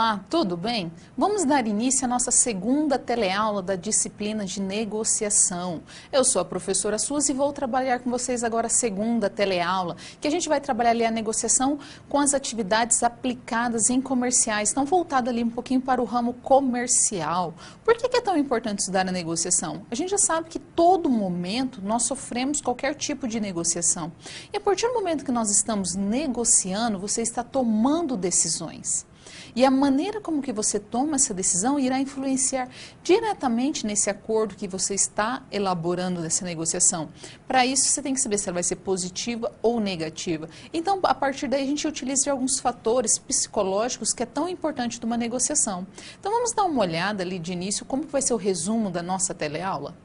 Olá, tudo bem? Vamos dar início à nossa segunda teleaula da disciplina de negociação. Eu sou a professora Suzy e vou trabalhar com vocês agora a segunda teleaula, que a gente vai trabalhar ali a negociação com as atividades aplicadas em comerciais, estão voltadas ali um pouquinho para o ramo comercial. Por que é tão importante estudar a negociação? A gente já sabe que todo momento nós sofremos qualquer tipo de negociação. E a partir do momento que nós estamos negociando, você está tomando decisões. E a maneira como que você toma essa decisão irá influenciar diretamente nesse acordo que você está elaborando nessa negociação. Para isso, você tem que saber se ela vai ser positiva ou negativa. Então, a partir daí, a gente utiliza alguns fatores psicológicos que é tão importante de uma negociação. Então, vamos dar uma olhada ali de início como vai ser o resumo da nossa teleaula.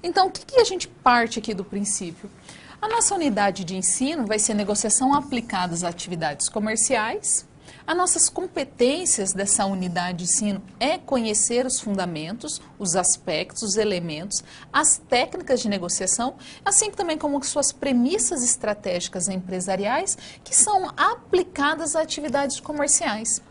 Então, o que a gente parte aqui do princípio? A nossa unidade de ensino vai ser negociação aplicada às atividades comerciais. As nossas competências dessa unidade de ensino é conhecer os fundamentos, os aspectos, os elementos, as técnicas de negociação, assim também como suas premissas estratégicas empresariais que são aplicadas a atividades comerciais.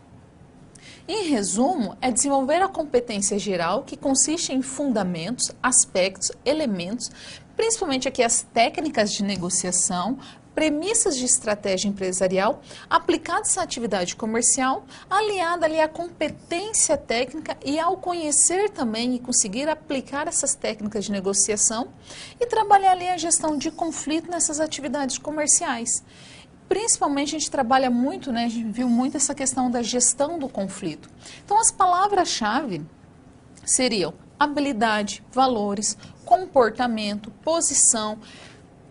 Em resumo, é desenvolver a competência geral que consiste em fundamentos, aspectos, elementos, principalmente aqui as técnicas de negociação, premissas de estratégia empresarial aplicadas à atividade comercial, aliada ali à competência técnica e ao conhecer também e conseguir aplicar essas técnicas de negociação e trabalhar ali a gestão de conflito nessas atividades comerciais. Principalmente a gente trabalha muito, né, a gente viu muito essa questão da gestão do conflito. Então as palavras-chave seriam habilidade, valores, comportamento, posição,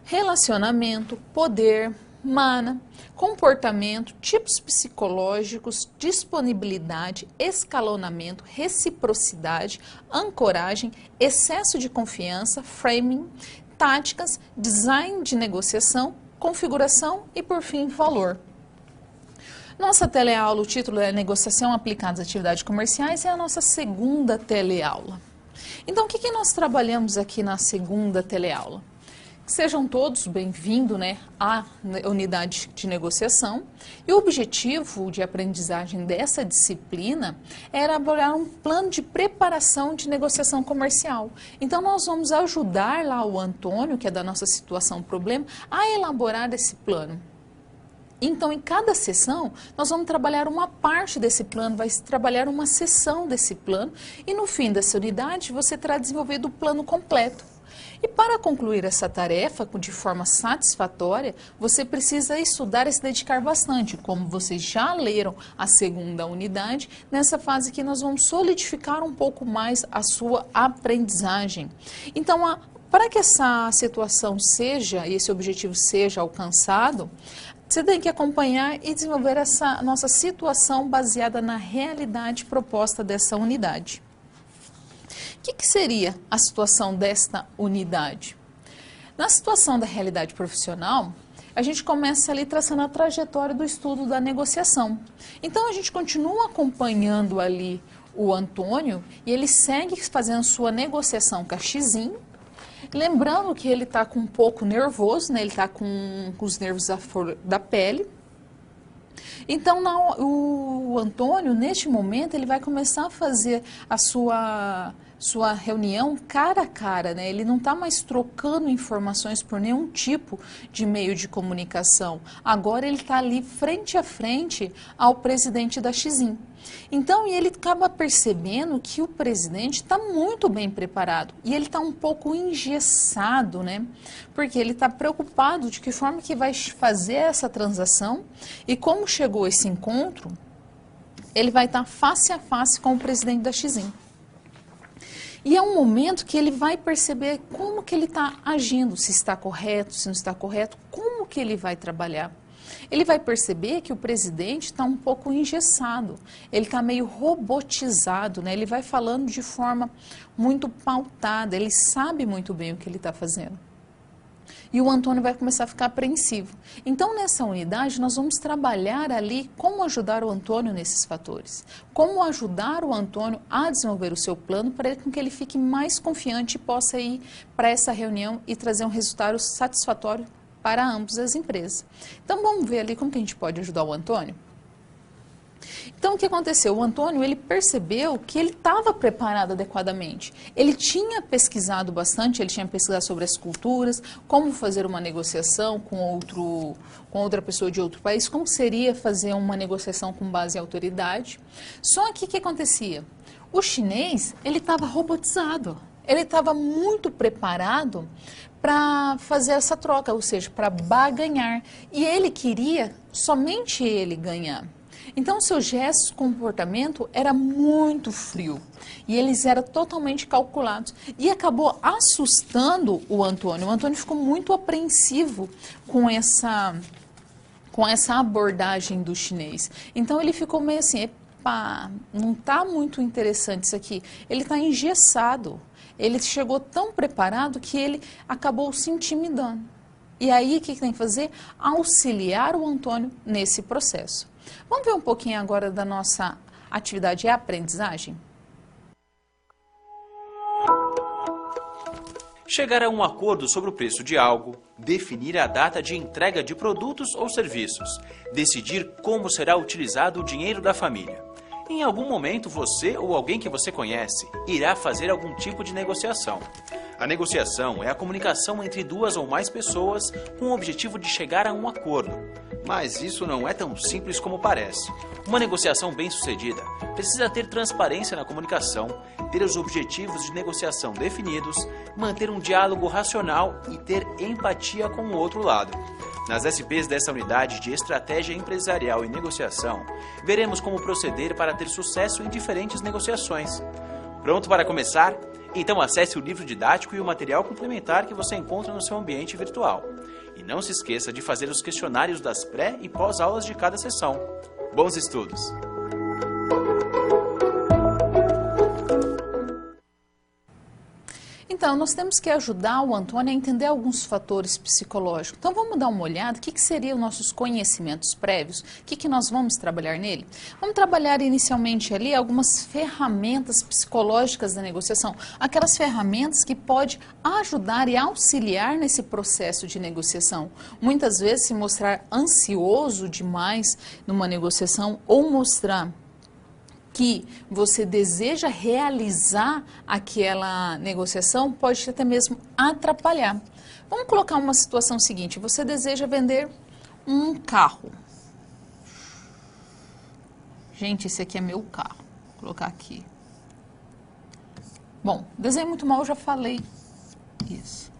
relacionamento, poder, mana, comportamento, tipos psicológicos, disponibilidade, escalonamento, reciprocidade, ancoragem, excesso de confiança, framing, táticas, design de negociação, configuração e, por fim, valor. Nossa teleaula, o título é Negociação aplicada às atividades comerciais, é a nossa segunda teleaula. Então, o que nós trabalhamos aqui na segunda teleaula? Sejam todos bem-vindos, né, à unidade de negociação. E o objetivo de aprendizagem dessa disciplina era elaborar um plano de preparação de negociação comercial. Então, nós vamos ajudar lá o Antônio, que é da nossa situação problema, a elaborar esse plano. Então, em cada sessão, nós vamos trabalhar uma parte desse plano, vai trabalhar uma seção desse plano, e no fim dessa unidade, você terá desenvolvido o plano completo. E para concluir essa tarefa de forma satisfatória, você precisa estudar e se dedicar bastante. Como vocês já leram a segunda unidade, nessa fase aqui nós vamos solidificar um pouco mais a sua aprendizagem. Então, para que essa situação seja, e esse objetivo seja alcançado, você tem que acompanhar e desenvolver essa nossa situação baseada na realidade proposta dessa unidade. O que seria a situação desta unidade? Na situação da realidade profissional, a gente começa ali traçando a trajetória do estudo da negociação. Então, a gente continua acompanhando ali o Antônio e ele segue fazendo sua negociação com a Xizinho. Lembrando que ele está um pouco nervoso, né? Ele está com os nervos à flor da pele. Então, o Antônio, neste momento, ele vai começar a fazer a sua reunião cara a cara, né? Ele não está mais trocando informações por nenhum tipo de meio de comunicação. Agora ele está ali frente a frente ao presidente da Xizinho. Então, ele acaba percebendo que o presidente está muito bem preparado e ele está um pouco engessado, né? Porque ele está preocupado de que forma que vai fazer essa transação e como chegou esse encontro, ele vai estar face a face com o presidente da Xizinho. E é um momento que ele vai perceber como que ele está agindo, se está correto, se não está correto, como que ele vai trabalhar. Ele vai perceber que o presidente está um pouco engessado, ele está meio robotizado, né? Ele vai falando de forma muito pautada, ele sabe muito bem o que ele está fazendo. E o Antônio vai começar a ficar apreensivo. Então, nessa unidade, nós vamos trabalhar ali como ajudar o Antônio nesses fatores. Como ajudar o Antônio a desenvolver o seu plano para que ele fique mais confiante e possa ir para essa reunião e trazer um resultado satisfatório para ambas as empresas. Então, vamos ver ali como que a gente pode ajudar o Antônio? Então, o que aconteceu? O Antônio, ele percebeu que ele estava preparado adequadamente. Ele tinha pesquisado bastante, ele tinha pesquisado sobre as culturas, como fazer uma negociação com outra pessoa de outro país, como seria fazer uma negociação com base em autoridade. Só que o que acontecia? O chinês, ele estava robotizado. Ele estava muito preparado para fazer essa troca, ou seja, para barganhar. E ele queria somente ele ganhar. Então, seu gesto, comportamento era muito frio e eles eram totalmente calculados e acabou assustando o Antônio. O Antônio ficou muito apreensivo com essa abordagem do chinês. Então, ele ficou meio assim, epa, não está muito interessante isso aqui. Ele está engessado. Ele chegou tão preparado que ele acabou se intimidando. E aí, o que tem que fazer? Auxiliar o Antônio nesse processo. Vamos ver um pouquinho agora da nossa atividade de aprendizagem? Chegar a um acordo sobre o preço de algo, definir a data de entrega de produtos ou serviços, decidir como será utilizado o dinheiro da família. Em algum momento, você ou alguém que você conhece irá fazer algum tipo de negociação. A negociação é a comunicação entre duas ou mais pessoas com o objetivo de chegar a um acordo. Mas isso não é tão simples como parece. Uma negociação bem-sucedida precisa ter transparência na comunicação, ter os objetivos de negociação definidos, manter um diálogo racional e ter empatia com o outro lado. Nas SPs dessa unidade de Estratégia Empresarial e Negociação, veremos como proceder para ter sucesso em diferentes negociações. Pronto para começar? Então acesse o livro didático e o material complementar que você encontra no seu ambiente virtual. E não se esqueça de fazer os questionários das pré- e pós-aulas de cada sessão. Bons estudos! Então, nós temos que ajudar o Antônio a entender alguns fatores psicológicos. Então, vamos dar uma olhada, o que seriam nossos conhecimentos prévios, o que nós vamos trabalhar nele? Vamos trabalhar inicialmente ali algumas ferramentas psicológicas da negociação, aquelas ferramentas que podem ajudar e auxiliar nesse processo de negociação. Muitas vezes, se mostrar ansioso demais numa negociação ou mostrar que você deseja realizar aquela negociação pode até mesmo atrapalhar. Vamos colocar uma situação seguinte, você deseja vender um carro. Gente, esse aqui é meu carro. Vou colocar aqui. Bom, desenho muito mal, eu já falei isso.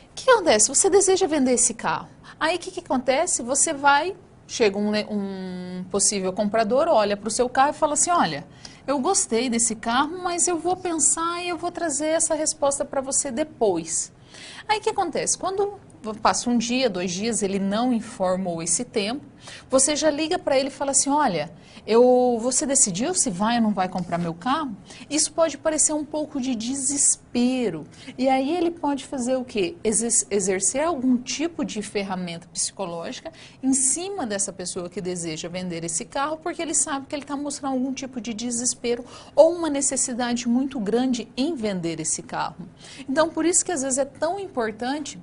O que acontece? Você deseja vender esse carro. Aí o que acontece? Você vai... Chega um possível comprador, olha para o seu carro e fala assim, olha, eu gostei desse carro, mas eu vou pensar e eu vou trazer essa resposta para você depois. Aí o que acontece? Quando passa um dia, 2 dias, ele não informou esse tempo, você já liga para ele e fala assim, olha, você decidiu se vai ou não vai comprar meu carro? Isso pode parecer um pouco de desespero. E aí ele pode fazer o quê? Exercer algum tipo de ferramenta psicológica em cima dessa pessoa que deseja vender esse carro, porque ele sabe que ele está mostrando algum tipo de desespero ou uma necessidade muito grande em vender esse carro. Então, por isso que às vezes é tão importante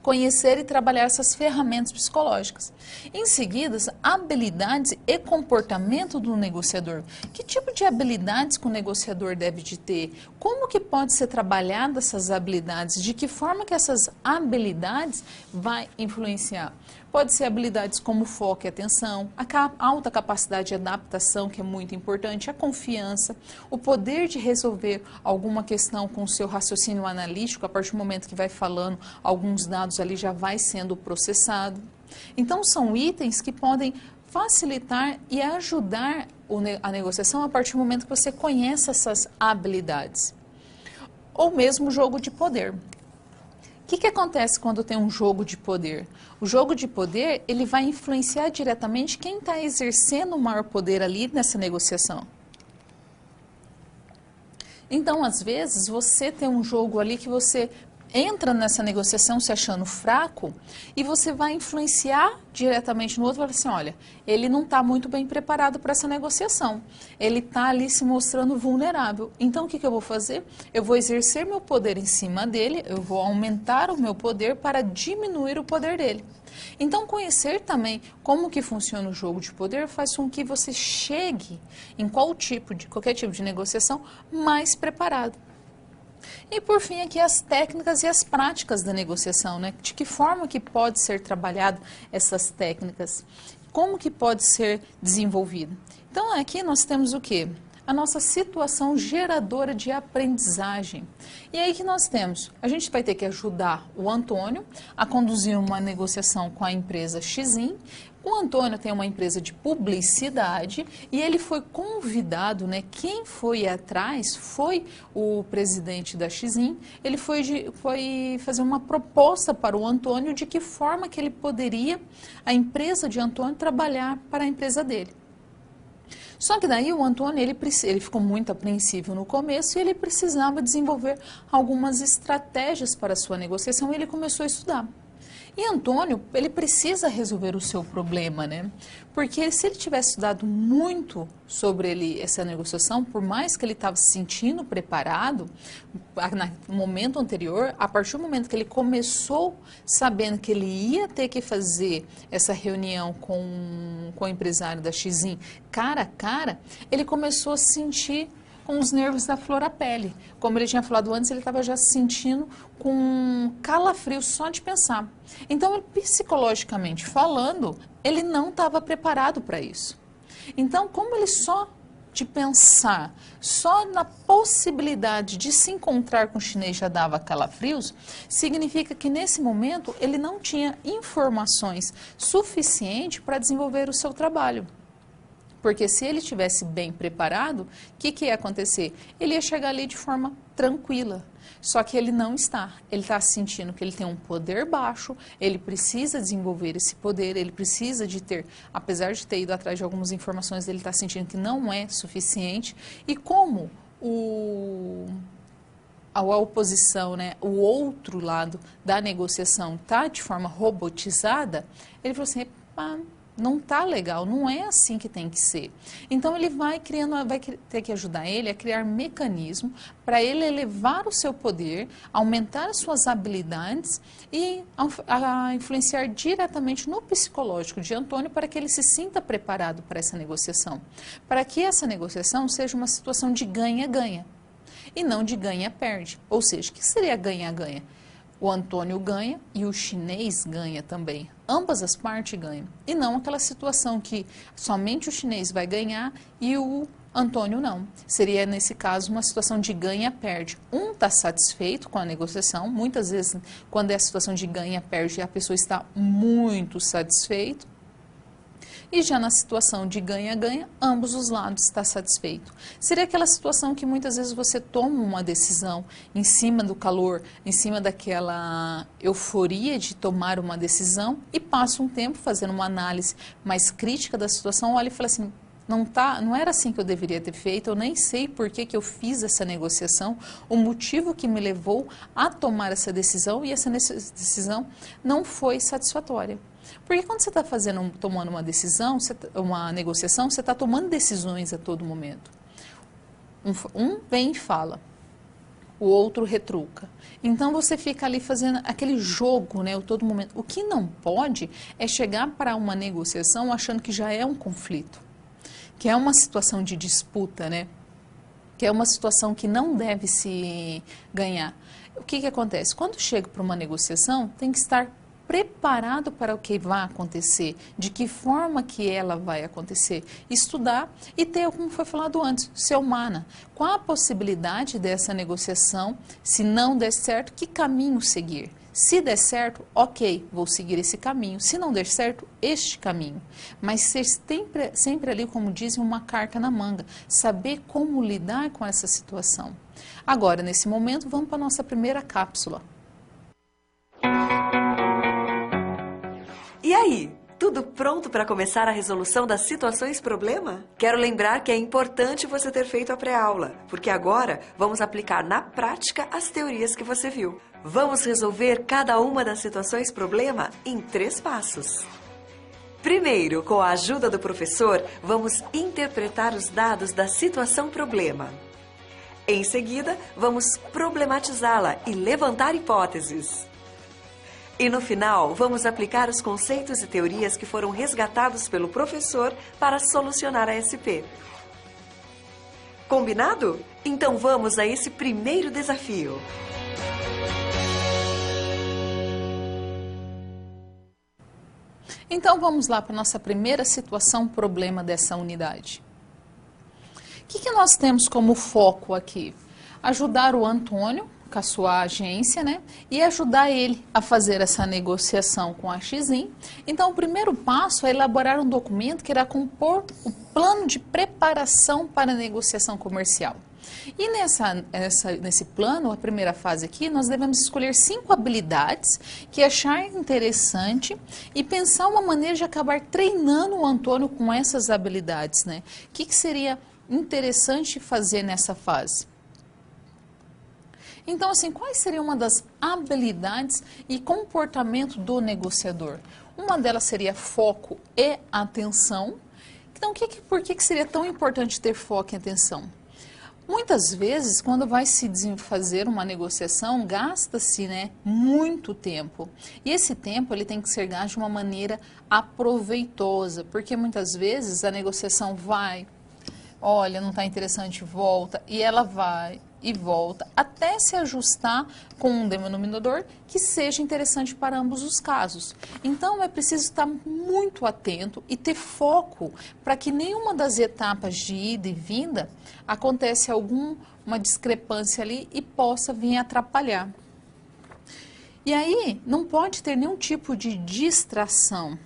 conhecer e trabalhar essas ferramentas psicológicas. Em seguida, habilidades e comportamento do negociador. Que tipo de habilidades que o negociador deve de ter? Como que pode ser trabalhada essas habilidades? De que forma que essas habilidades vai influenciar? Pode ser habilidades como foco e atenção, a alta capacidade de adaptação, que é muito importante, a confiança, o poder de resolver alguma questão com o seu raciocínio analítico, a partir do momento que vai falando, alguns dados ali já vai sendo processado. Então, são itens que podem facilitar e ajudar a negociação a partir do momento que você conhece essas habilidades. Ou mesmo jogo de poder. O que acontece quando tem um jogo de poder? O jogo de poder, ele vai influenciar diretamente quem está exercendo o maior poder ali nessa negociação. Então, às vezes, você tem um jogo ali que você entra nessa negociação se achando fraco e você vai influenciar diretamente no outro, vai falar assim, olha, ele não está muito bem preparado para essa negociação, ele está ali se mostrando vulnerável. Então, o que eu vou fazer? Eu vou exercer meu poder em cima dele, eu vou aumentar o meu poder para diminuir o poder dele. Então, conhecer também como que funciona o jogo de poder faz com que você chegue em qualquer tipo de negociação mais preparado. E por fim aqui as técnicas e as práticas da negociação, né? De que forma que pode ser trabalhado essas técnicas? Como que pode ser desenvolvido? Então aqui nós temos o quê? A nossa situação geradora de aprendizagem. E aí que nós temos, a gente vai ter que ajudar o Antônio a conduzir uma negociação com a empresa Xim. O Antônio tem uma empresa de publicidade e ele foi convidado, né? Quem foi atrás foi o presidente da Xim. Ele foi fazer uma proposta para o Antônio de que forma que ele poderia, a empresa de Antônio, trabalhar para a empresa dele. Só que daí o Antônio, ele ficou muito apreensivo no começo e ele precisava desenvolver algumas estratégias para a sua negociação e ele começou a estudar. E Antônio, ele precisa resolver o seu problema, né? Porque se ele tivesse estudado muito sobre essa negociação, por mais que ele estava se sentindo preparado, no momento anterior, a partir do momento que ele começou sabendo que ele ia ter que fazer essa reunião com o empresário da Xim cara a cara, ele começou a se sentir com os nervos da flor à pele. Como ele tinha falado antes, ele estava já se sentindo com calafrio só de pensar. Então, psicologicamente falando, ele não estava preparado para isso. Então, como ele só de pensar, só na possibilidade de se encontrar com o chinês já dava calafrios, significa que nesse momento ele não tinha informações suficientes para desenvolver o seu trabalho. Porque se ele estivesse bem preparado, o que ia acontecer? Ele ia chegar ali de forma tranquila. Só que ele não está. Ele está sentindo que ele tem um poder baixo, ele precisa desenvolver esse poder, ele precisa de ter, apesar de ter ido atrás de algumas informações, ele está sentindo que não é suficiente. E como a oposição, né, o outro lado da negociação está de forma robotizada, ele falou assim, não tá legal, não é assim que tem que ser. Então ele vai ter que ajudar ele a criar mecanismo para ele elevar o seu poder, aumentar as suas habilidades e a influenciar diretamente no psicológico de Antônio para que ele se sinta preparado para essa negociação. Para que essa negociação seja uma situação de ganha-ganha e não de ganha-perde. Ou seja, o que seria ganha-ganha? O Antônio ganha e o chinês ganha também. Ambas as partes ganham. E não aquela situação que somente o chinês vai ganhar e o Antônio não. Seria, nesse caso, uma situação de ganha-perde. Um está satisfeito com a negociação. Muitas vezes, quando é a situação de ganha-perde, a pessoa está muito satisfeita. E já na situação de ganha-ganha, ambos os lados estão satisfeitos. Seria aquela situação que muitas vezes você toma uma decisão em cima do calor, em cima daquela euforia de tomar uma decisão e passa um tempo fazendo uma análise mais crítica da situação, olha e fala assim, não era assim que eu deveria ter feito, eu nem sei por que eu fiz essa negociação, o motivo que me levou a tomar essa decisão e essa decisão não foi satisfatória. Porque quando você está tomando uma decisão, uma negociação, você está tomando decisões a todo momento. Um vem e fala, o outro retruca. Então você fica ali fazendo aquele jogo, né, a todo momento. O que não pode é chegar para uma negociação achando que já é um conflito, que é uma situação de disputa, né? Que é uma situação que não deve se ganhar. O que acontece? Quando chega para uma negociação, tem que estar preparado para o que vai acontecer, de que forma que ela vai acontecer, estudar e ter, como foi falado antes, seu mana. Qual a possibilidade dessa negociação? Se não der certo, que caminho seguir? Se der certo, ok, vou seguir esse caminho. Se não der certo, este caminho. Mas ser sempre ali, como dizem, uma carta na manga. Saber como lidar com essa situação. Agora, nesse momento, vamos para a nossa primeira cápsula. E aí, tudo pronto para começar a resolução das situações problema? Quero lembrar que é importante você ter feito a pré-aula, porque agora vamos aplicar na prática as teorias que você viu. Vamos resolver cada uma das situações problema em 3 passos. Primeiro, com a ajuda do professor, vamos interpretar os dados da situação problema. Em seguida, vamos problematizá-la e levantar hipóteses. E no final, vamos aplicar os conceitos e teorias que foram resgatados pelo professor para solucionar a SP. Combinado? Então vamos a esse primeiro desafio. Então vamos lá para a nossa primeira situação problema dessa unidade. O que nós temos como foco aqui? Ajudar o Antônio com a sua agência, né? E ajudar ele a fazer essa negociação com a XIN. Então, o primeiro passo é elaborar um documento que irá compor o plano de preparação para a negociação comercial. E nesse plano, a primeira fase aqui, nós devemos escolher 5 habilidades que achar interessante e pensar uma maneira de acabar treinando o Antônio com essas habilidades, né? O que seria interessante fazer nessa fase? Então, assim, quais seriam uma das habilidades e comportamento do negociador? Uma delas seria foco e atenção. Então, por que seria tão importante ter foco e atenção? Muitas vezes, quando vai se fazer uma negociação, gasta-se, né, muito tempo. E esse tempo ele tem que ser gasto de uma maneira aproveitosa, porque muitas vezes a negociação vai, olha, não está interessante, volta, e ela vai e volta, até se ajustar com um denominador que seja interessante para ambos os casos. Então, é preciso estar muito atento e ter foco para que nenhuma das etapas de ida e vinda acontece uma discrepância ali e possa vir atrapalhar. E aí, não pode ter nenhum tipo de distração.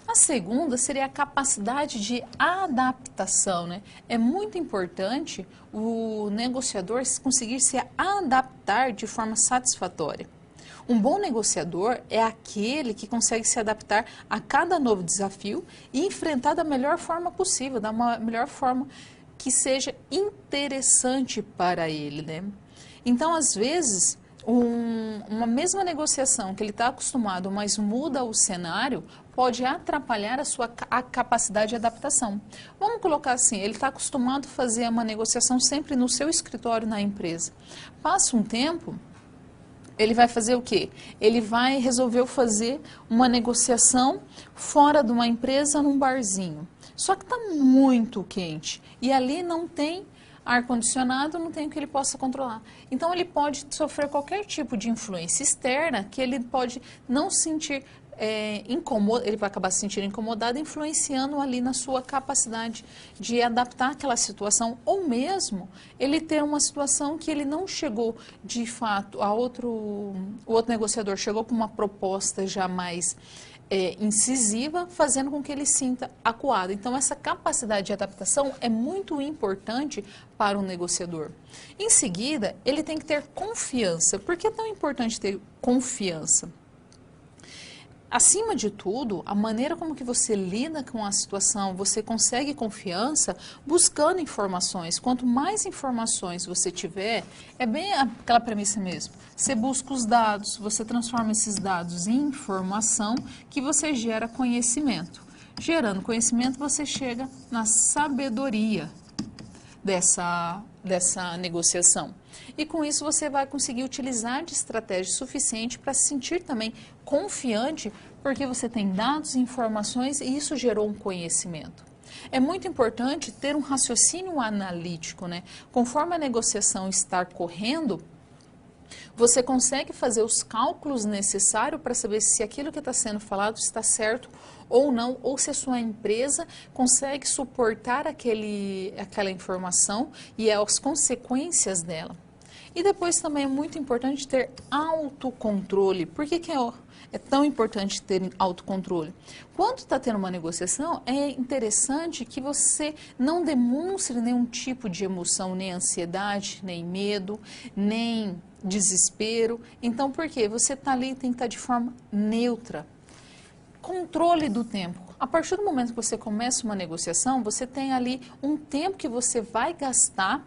A segunda seria a capacidade de adaptação, né? É muito importante o negociador conseguir se adaptar de forma satisfatória. Um bom negociador é aquele que consegue se adaptar a cada novo desafio e enfrentar da melhor forma possível, da melhor forma que seja interessante para ele, né? Então, às vezes, uma mesma negociação que ele está acostumado, mas muda o cenário, pode atrapalhar a capacidade de adaptação. Vamos colocar assim, ele está acostumado a fazer uma negociação sempre no seu escritório na empresa. Passa um tempo, ele vai fazer o quê? Ele vai resolver fazer uma negociação fora de uma empresa num barzinho. Só que está muito quente e ali não tem ar-condicionado, não tem o que ele possa controlar. Então, ele pode sofrer qualquer tipo de influência externa que ele pode não sentir ele vai acabar se sentindo incomodado, influenciando ali na sua capacidade de adaptar aquela situação, ou mesmo ele ter uma situação que ele não chegou de fato, o outro negociador chegou com uma proposta já mais incisiva, fazendo com que ele sinta acuado. Então, essa capacidade de adaptação é muito importante para o negociador. Em seguida, ele tem que ter confiança. Por que é tão importante ter confiança? Acima de tudo, a maneira como que você lida com a situação, você consegue confiança buscando informações. Quanto mais informações você tiver, é bem aquela premissa mesmo. Você busca os dados, você transforma esses dados em informação que você gera conhecimento. Gerando conhecimento, você chega na sabedoria dessa negociação. E com isso você vai conseguir utilizar de estratégia suficiente para se sentir também confiante, porque você tem dados e informações e isso gerou um conhecimento. É muito importante ter um raciocínio analítico, né? Conforme a negociação está correndo, você consegue fazer os cálculos necessários para saber se aquilo que está sendo falado está certo ou não, ou se a sua empresa consegue suportar aquela informação e as consequências dela. E depois também é muito importante ter autocontrole. Por que é tão importante ter autocontrole? Quando está tendo uma negociação, é interessante que você não demonstre nenhum tipo de emoção, nem ansiedade, nem medo, nem desespero. Então, por quê? Você está ali e tem que estar de forma neutra. Controle do tempo. A partir do momento que você começa uma negociação, você tem ali um tempo que você vai gastar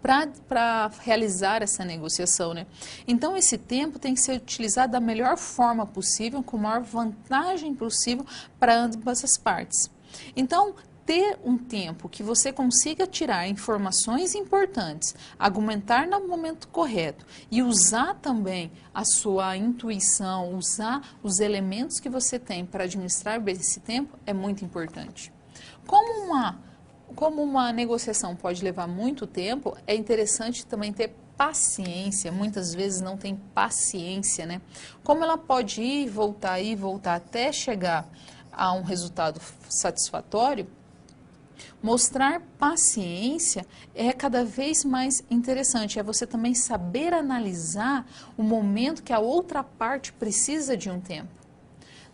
para realizar essa negociação, né? Então, esse tempo tem que ser utilizado da melhor forma possível, com a maior vantagem possível para ambas as partes. Então, ter um tempo que você consiga tirar informações importantes, argumentar no momento correto e usar também a sua intuição, usar os elementos que você tem para administrar bem esse tempo é muito importante. Como uma negociação pode levar muito tempo, é interessante também ter paciência. Muitas vezes não tem paciência, né? Como ela pode ir e voltar até chegar a um resultado satisfatório, mostrar paciência é cada vez mais interessante. É você também saber analisar o momento que a outra parte precisa de um tempo.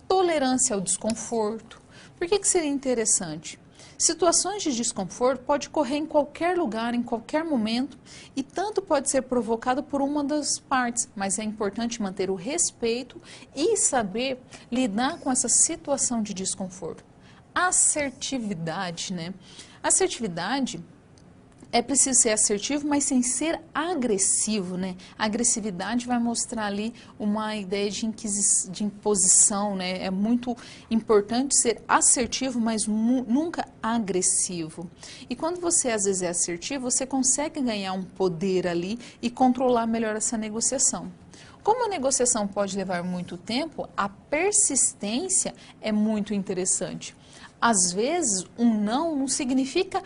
Tolerância ao desconforto. Por que seria interessante? Situações de desconforto pode ocorrer em qualquer lugar, em qualquer momento, e tanto pode ser provocado por uma das partes, mas é importante manter o respeito e saber lidar com essa situação de desconforto. Assertividade, né? Assertividade é preciso ser assertivo, mas sem ser agressivo, né? A agressividade vai mostrar ali uma ideia de imposição, né? É muito importante ser assertivo, mas nunca agressivo. E quando você às vezes é assertivo, você consegue ganhar um poder ali e controlar melhor essa negociação. Como a negociação pode levar muito tempo, a persistência é muito interessante. Às vezes, um não significa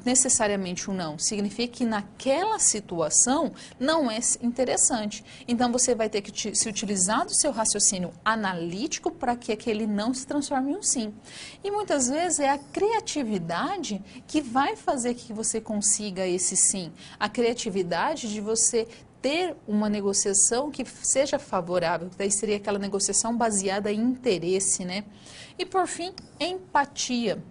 necessariamente um não, significa que naquela situação não é interessante. Então, você vai ter que se utilizar do seu raciocínio analítico para que aquele não se transforme em um sim. E muitas vezes é a criatividade que vai fazer que você consiga esse sim. A criatividade de você ter uma negociação que seja favorável, daí seria aquela negociação baseada em interesse, né? E por fim, empatia.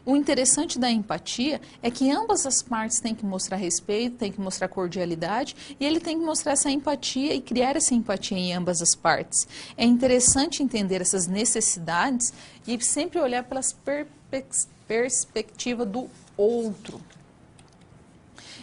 O interessante da empatia é que ambas as partes têm que mostrar respeito, têm que mostrar cordialidade e ele tem que mostrar essa empatia e criar essa empatia em ambas as partes. É interessante entender essas necessidades e sempre olhar pelas perspectiva do outro.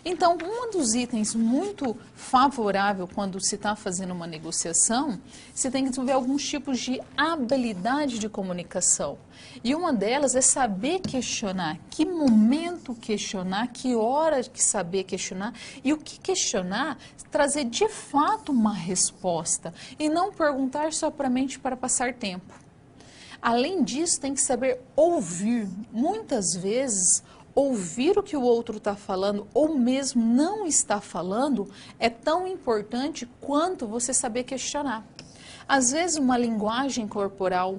Então, um dos itens muito favorável quando se está fazendo uma negociação, você tem que desenvolver alguns tipos de habilidade de comunicação. E uma delas é saber questionar, que momento questionar, que hora que saber questionar e o que questionar, trazer de fato uma resposta e não perguntar somente para passar tempo. Além disso, tem que saber ouvir. Muitas vezes, ouvir o que o outro está falando ou mesmo não está falando é tão importante quanto você saber questionar. Às vezes uma linguagem corporal,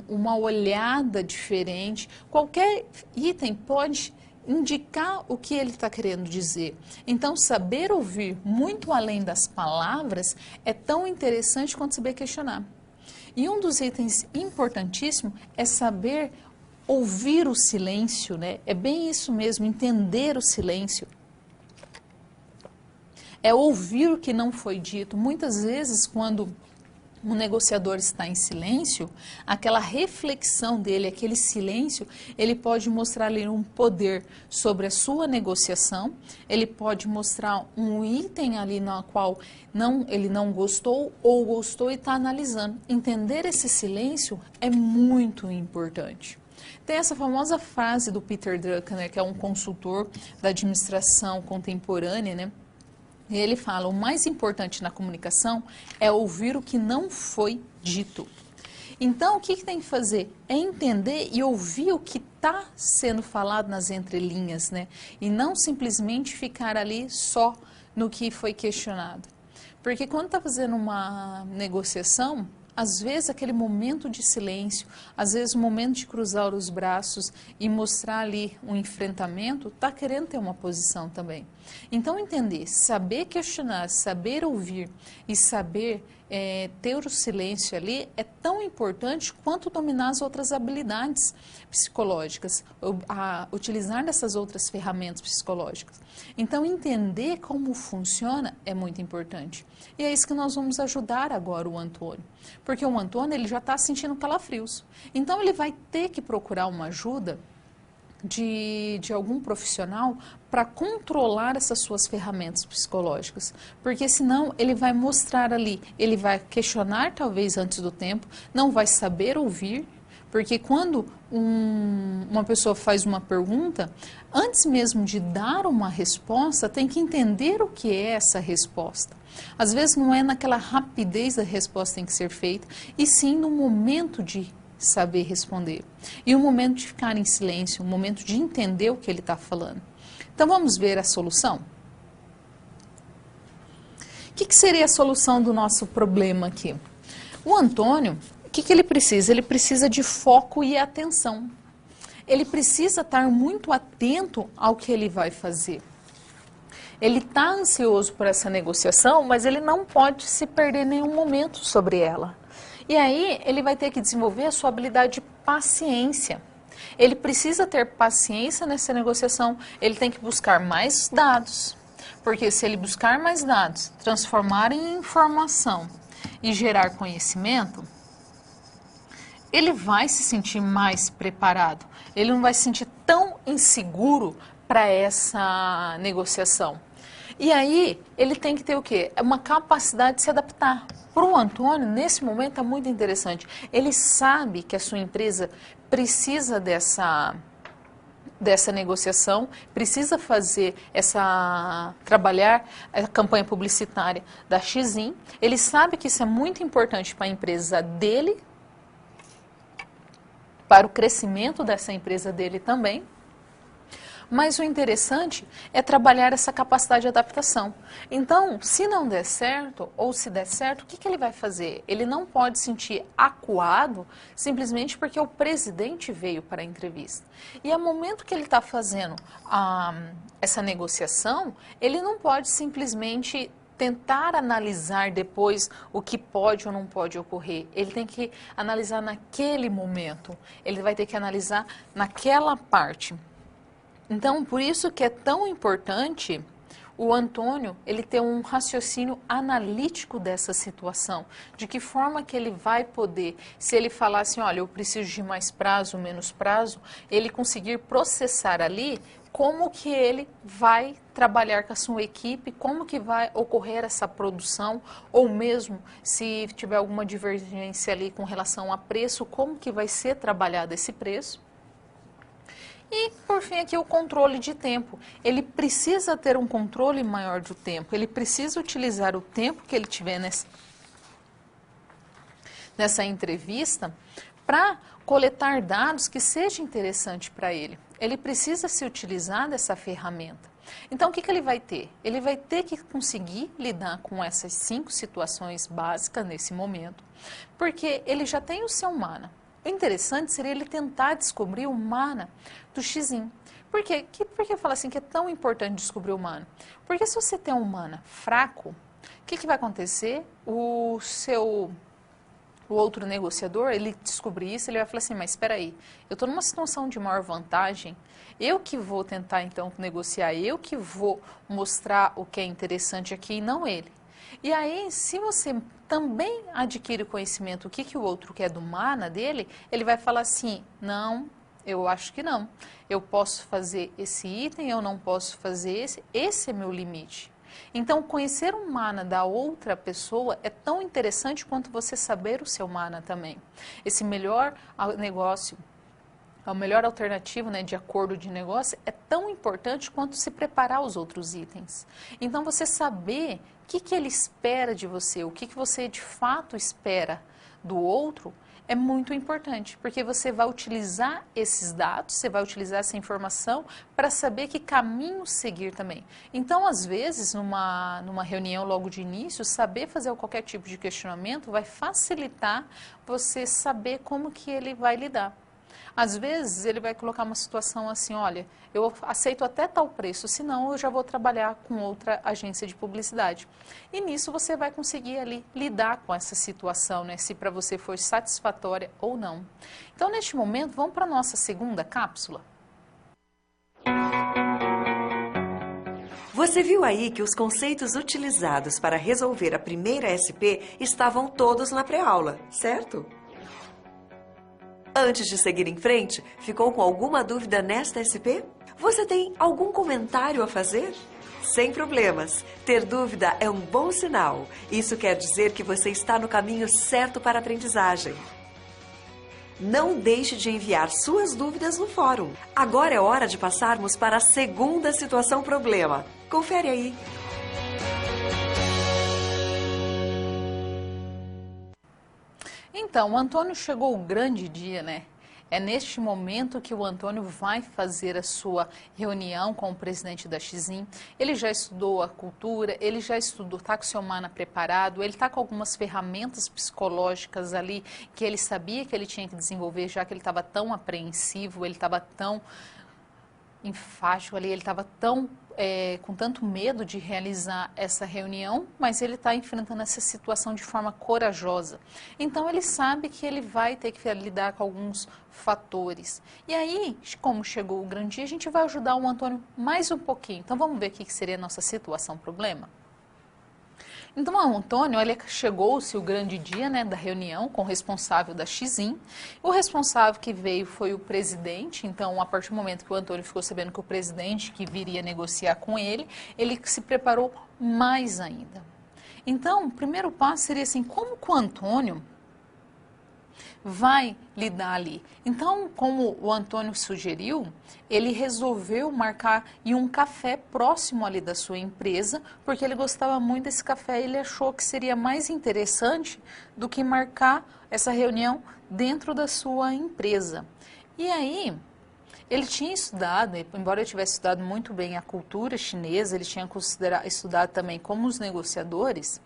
uma olhada diferente, qualquer item pode indicar o que ele está querendo dizer. Então, saber ouvir muito além das palavras é tão interessante quanto saber questionar. E um dos itens importantíssimos é saber ouvir o silêncio, né? É bem isso mesmo, entender o silêncio. É ouvir o que não foi dito. Muitas vezes, quando um negociador está em silêncio, aquela reflexão dele, aquele silêncio, ele pode mostrar ali um poder sobre a sua negociação, ele pode mostrar um item ali no qual ele não gostou ou gostou e está analisando. Entender esse silêncio é muito importante. Tem essa famosa frase do Peter Drucker, né, que é um consultor da administração contemporânea, né? E ele fala, o mais importante na comunicação é ouvir o que não foi dito. Então, o que tem que fazer? É entender e ouvir o que está sendo falado nas entrelinhas, né? E não simplesmente ficar ali só no que foi questionado. Porque quando está fazendo uma negociação, às vezes aquele momento de silêncio, às vezes o momento de cruzar os braços e mostrar ali um enfrentamento, está querendo ter uma posição também. Então entender, saber questionar, saber ouvir e saber ter o silêncio ali é tão importante quanto dominar as outras habilidades psicológicas, utilizar dessas outras ferramentas psicológicas. Então, entender como funciona é muito importante. E é isso que nós vamos ajudar agora o Antônio. Porque o Antônio ele já está sentindo calafrios. Então, ele vai ter que procurar uma ajuda de algum profissional para controlar essas suas ferramentas psicológicas, porque senão ele vai mostrar ali, ele vai questionar talvez antes do tempo, não vai saber ouvir, porque quando uma pessoa faz uma pergunta, antes mesmo de dar uma resposta, tem que entender o que é essa resposta. Às vezes não é naquela rapidez da resposta que tem que ser feita, e sim no momento de saber responder. E o momento de ficar em silêncio, o momento de entender o que ele está falando. Então vamos ver a solução? O que seria a solução do nosso problema aqui? O Antônio, o que ele precisa? Ele precisa de foco e atenção. Ele precisa estar muito atento ao que ele vai fazer. Ele está ansioso por essa negociação, mas ele não pode se perder em nenhum momento sobre ela. E aí ele vai ter que desenvolver a sua habilidade de paciência. Ele precisa ter paciência nessa negociação, ele tem que buscar mais dados. Porque se ele buscar mais dados, transformar em informação e gerar conhecimento, ele vai se sentir mais preparado. Ele não vai se sentir tão inseguro para essa negociação. E aí, ele tem que ter o quê? Uma capacidade de se adaptar. Para o Antônio, nesse momento, é muito interessante. Ele sabe que a sua empresa precisa dessa negociação, precisa trabalhar a campanha publicitária da Xim. Ele sabe que isso é muito importante para a empresa dele, para o crescimento dessa empresa dele também. Mas o interessante é trabalhar essa capacidade de adaptação. Então, se não der certo, ou se der certo, o que ele vai fazer? Ele não pode se sentir acuado simplesmente porque o presidente veio para a entrevista. E ao momento que ele está fazendo essa negociação, ele não pode simplesmente tentar analisar depois o que pode ou não pode ocorrer. Ele tem que analisar naquele momento. Ele vai ter que analisar naquela parte. Então, por isso que é tão importante o Antônio, ele ter um raciocínio analítico dessa situação. De que forma que ele vai poder, se ele falar assim, olha, eu preciso de mais prazo, menos prazo, ele conseguir processar ali como que ele vai trabalhar com a sua equipe, como que vai ocorrer essa produção, ou mesmo se tiver alguma divergência ali com relação a preço, como que vai ser trabalhado esse preço. E, por fim, aqui o controle de tempo. Ele precisa ter um controle maior do tempo, ele precisa utilizar o tempo que ele tiver nessa entrevista para coletar dados que sejam interessantes para ele. Ele precisa se utilizar dessa ferramenta. Então, o que ele vai ter? Ele vai ter que conseguir lidar com essas 5 situações básicas nesse momento, porque ele já tem o seu mana. O interessante seria ele tentar descobrir o mana do Xim. Por quê? Por que eu falo assim que é tão importante descobrir o mana? Porque se você tem um mana fraco, o que vai acontecer? O outro negociador, ele descobrir isso, ele vai falar assim, mas espera aí, eu estou numa situação de maior vantagem, eu que vou tentar então negociar, eu que vou mostrar o que é interessante aqui e não ele. E aí, se você também adquire conhecimento o que o outro quer do mana dele, ele vai falar assim, não, eu acho que não. Eu posso fazer esse item, eu não posso fazer esse é meu limite. Então, conhecer o mana da outra pessoa é tão interessante quanto você saber o seu mana também. Esse melhor negócio, a melhor alternativa, né, de acordo de negócio é tão importante quanto se preparar os outros itens. Então, você saber o que ele espera de você, o que você de fato espera do outro, é muito importante, porque você vai utilizar esses dados, você vai utilizar essa informação para saber que caminho seguir também. Então, às vezes, numa reunião logo de início, saber fazer qualquer tipo de questionamento vai facilitar você saber como que ele vai lidar. Às vezes ele vai colocar uma situação assim, olha, eu aceito até tal preço, senão eu já vou trabalhar com outra agência de publicidade. E nisso você vai conseguir ali lidar com essa situação, né? Se para você for satisfatória ou não. Então, neste momento, vamos para a nossa segunda cápsula. Você viu aí que os conceitos utilizados para resolver a primeira SP estavam todos na pré-aula, certo? Antes de seguir em frente, ficou com alguma dúvida nesta SP? Você tem algum comentário a fazer? Sem problemas. Ter dúvida é um bom sinal. Isso quer dizer que você está no caminho certo para a aprendizagem. Não deixe de enviar suas dúvidas no fórum. Agora é hora de passarmos para a segunda situação problema. Confere aí. Então, o Antônio chegou o grande dia, né? É neste momento que o Antônio vai fazer a sua reunião com o presidente da Xim. Ele já estudou a cultura, ele já estudou, está com o seu mana preparado, ele está com algumas ferramentas psicológicas ali que ele sabia que ele tinha que desenvolver, já que ele estava tão apreensivo, ele estava tão enfático ali, ele estava tão com tanto medo de realizar essa reunião, mas ele está enfrentando essa situação de forma corajosa. Então ele sabe que ele vai ter que lidar com alguns fatores. E aí, como chegou o grande dia, a gente vai ajudar o Antônio mais um pouquinho. Então vamos ver o que seria a nossa situação-problema? Então, o Antônio, olha, chegou-se o grande dia, né, da reunião com o responsável da Xim. O responsável que veio foi o presidente. Então, a partir do momento que o Antônio ficou sabendo que o presidente que viria negociar com ele se preparou mais ainda. Então, o primeiro passo seria assim, como que o Antônio vai lidar ali? Então, como o Antônio sugeriu, ele resolveu marcar em um café próximo ali da sua empresa, porque ele gostava muito desse café e ele achou que seria mais interessante do que marcar essa reunião dentro da sua empresa. E aí, ele tinha estudado, embora ele tivesse estudado muito bem a cultura chinesa, ele tinha estudado também como os negociadores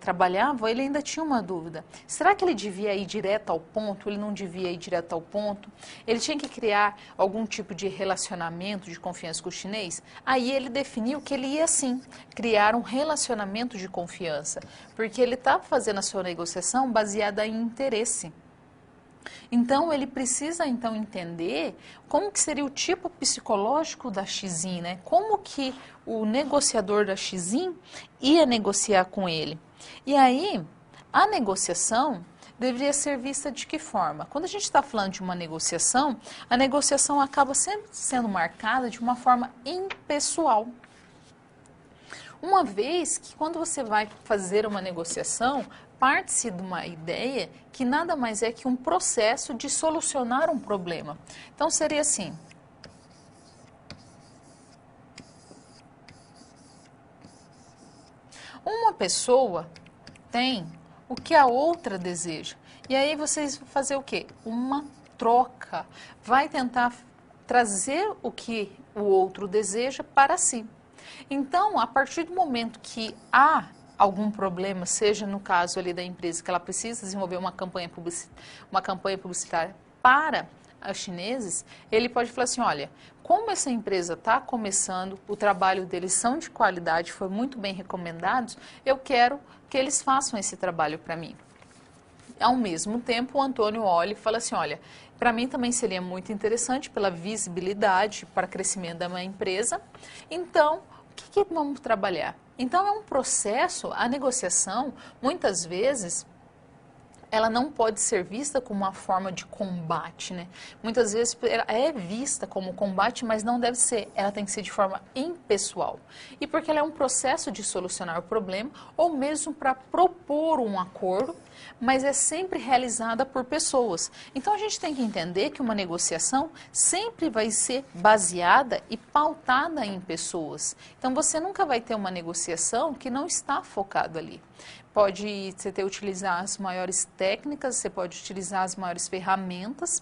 trabalhavam, ele ainda tinha uma dúvida. Será que ele devia ir direto ao ponto? Ele não devia ir direto ao ponto? Ele tinha que criar algum tipo de relacionamento de confiança com o chinês? Aí ele definiu que ele ia sim criar um relacionamento de confiança, porque ele estava fazendo a sua negociação baseada em interesse. Então, ele precisa, então, entender como que seria o tipo psicológico da Xim, né? Como que o negociador da Xim ia negociar com ele. E aí, a negociação deveria ser vista de que forma? Quando a gente está falando de uma negociação, a negociação acaba sempre sendo marcada de uma forma impessoal. Uma vez que quando você vai fazer uma negociação, parte-se de uma ideia que nada mais é que um processo de solucionar um problema. Então, seria assim. Uma pessoa tem o que a outra deseja. E aí vocês vão fazer o quê? Uma troca. Vai tentar trazer o que o outro deseja para si. Então, a partir do momento que há algum problema, seja no caso ali da empresa que ela precisa desenvolver uma campanha publicitária para os chineses, ele pode falar assim, olha, como essa empresa está começando, o trabalho deles são de qualidade, foi muito bem recomendados, eu quero que eles façam esse trabalho para mim. Ao mesmo tempo, o Antônio olha e fala assim, olha, para mim também seria muito interessante pela visibilidade para crescimento da minha empresa, então, o que vamos trabalhar? Então, é um processo, a negociação, muitas vezes, ela não pode ser vista como uma forma de combate, né? Muitas vezes ela é vista como combate, mas não deve ser, ela tem que ser de forma impessoal. E porque ela é um processo de solucionar o problema, ou mesmo para propor um acordo, mas é sempre realizada por pessoas. Então, a gente tem que entender que uma negociação sempre vai ser baseada e pautada em pessoas. Então, você nunca vai ter uma negociação que não está focado ali. Pode você utilizar as maiores técnicas, você pode utilizar as maiores ferramentas,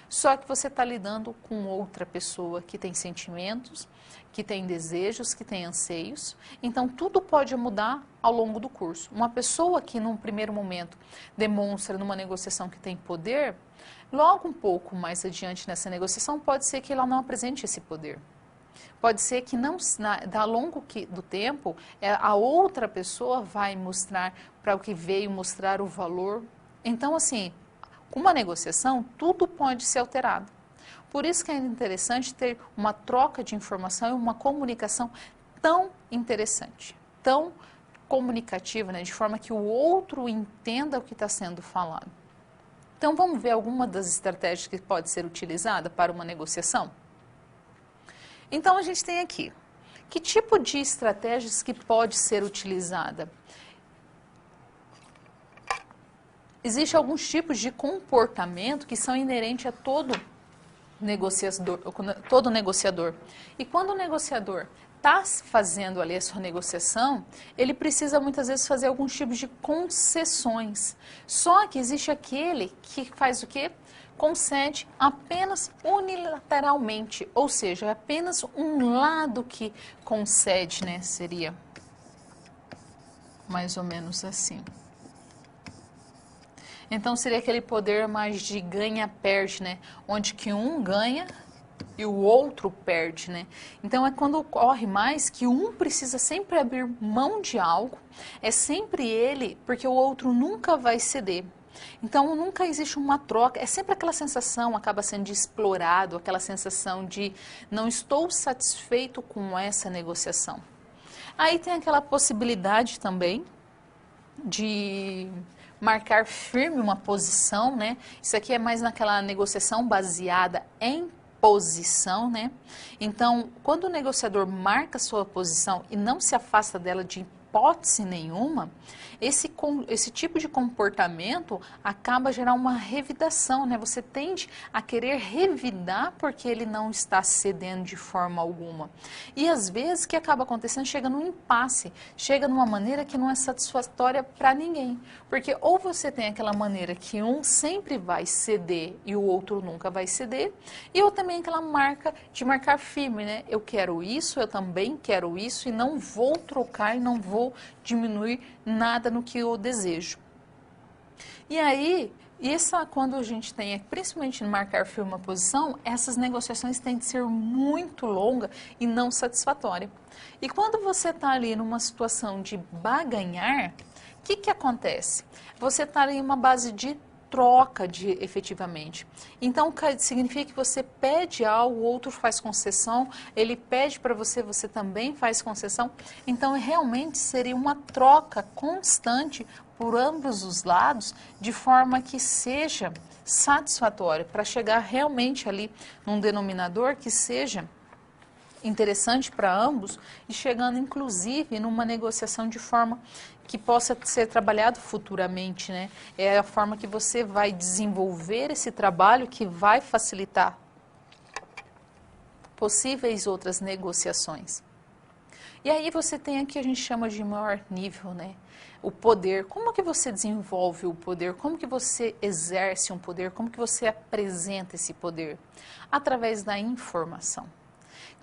Só que você está lidando com outra pessoa que tem sentimentos, que tem desejos, que tem anseios. Então, tudo pode mudar ao longo do curso. Uma pessoa que, num primeiro momento, demonstra numa negociação que tem poder, logo um pouco mais adiante nessa negociação, pode ser que ela não apresente esse poder. Pode ser que não, ao longo do tempo, a outra pessoa vai mostrar para o que veio mostrar o valor. Então, assim, com uma negociação, tudo pode ser alterado. Por isso que é interessante ter uma troca de informação e uma comunicação tão interessante, tão comunicativa, né, de forma que o outro entenda o que está sendo falado. Então, vamos ver alguma das estratégias que pode ser utilizada para uma negociação? Então, a gente tem aqui, que tipo de estratégias que pode ser utilizada? Existem alguns tipos de comportamento que são inerentes a todo negociador. E quando o negociador está fazendo ali a sua negociação, ele precisa muitas vezes fazer alguns tipos de concessões. Só que existe aquele que faz o quê? Concede apenas unilateralmente, ou seja, é apenas um lado que concede, né? Seria mais ou menos assim. Então, seria aquele poder mais de ganha-perde, né? Onde que um ganha e o outro perde, né? Então, é quando ocorre mais que um precisa sempre abrir mão de algo, é sempre ele, porque o outro nunca vai ceder. Então, nunca existe uma troca, é sempre aquela sensação, acaba sendo de explorado, aquela sensação de não estou satisfeito com essa negociação. Aí tem aquela possibilidade também de marcar firme uma posição, né? Isso aqui é mais naquela negociação baseada em posição, né? Então, quando o negociador marca sua posição e não se afasta dela de hipótese nenhuma, esse tipo de comportamento acaba gerando uma revidação, né? Você tende a querer revidar porque ele não está cedendo de forma alguma. E às vezes o que acaba acontecendo chega num impasse, chega numa maneira que não é satisfatória para ninguém. Porque ou você tem aquela maneira que um sempre vai ceder e o outro nunca vai ceder, e ou também aquela marca de marcar firme, né? Eu quero isso, eu também quero isso e não vou trocar e não vou diminuir nada no que eu desejo. E aí, quando a gente tem, principalmente no marcar firme uma posição, essas negociações têm de ser muito longas e não satisfatórias. E quando você está ali numa situação de baganhar, o que acontece? Você está ali em uma base de troca efetivamente. Então, significa que você pede algo, o outro faz concessão, ele pede para você, você também faz concessão. Então, realmente seria uma troca constante por ambos os lados, de forma que seja satisfatória, para chegar realmente ali num denominador que seja interessante para ambos e chegando inclusive numa negociação de forma que possa ser trabalhado futuramente, né? É a forma que você vai desenvolver esse trabalho que vai facilitar possíveis outras negociações. E aí você tem aqui, a gente chama de maior nível, né? O poder. Como que você desenvolve o poder? Como que você exerce um poder? Como que você apresenta esse poder? Através da informação.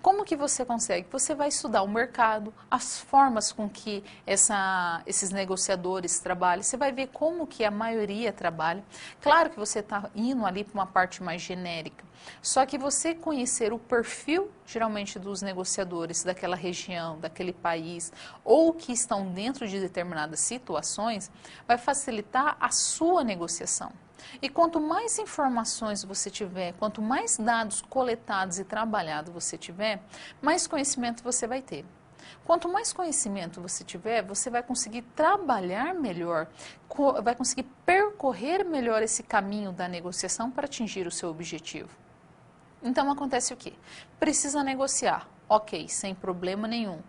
Como que você consegue? Você vai estudar o mercado, as formas com que esses negociadores trabalham, você vai ver como que a maioria trabalha. Claro que você está indo ali para uma parte mais genérica, só que você conhecer o perfil, geralmente, dos negociadores daquela região, daquele país, ou que estão dentro de determinadas situações, vai facilitar a sua negociação. E quanto mais informações você tiver, quanto mais dados coletados e trabalhados você tiver, mais conhecimento você vai ter. Quanto mais conhecimento você tiver, você vai conseguir trabalhar melhor, vai conseguir percorrer melhor esse caminho da negociação para atingir o seu objetivo. Então acontece o quê? Precisa negociar. Ok, sem problema nenhum.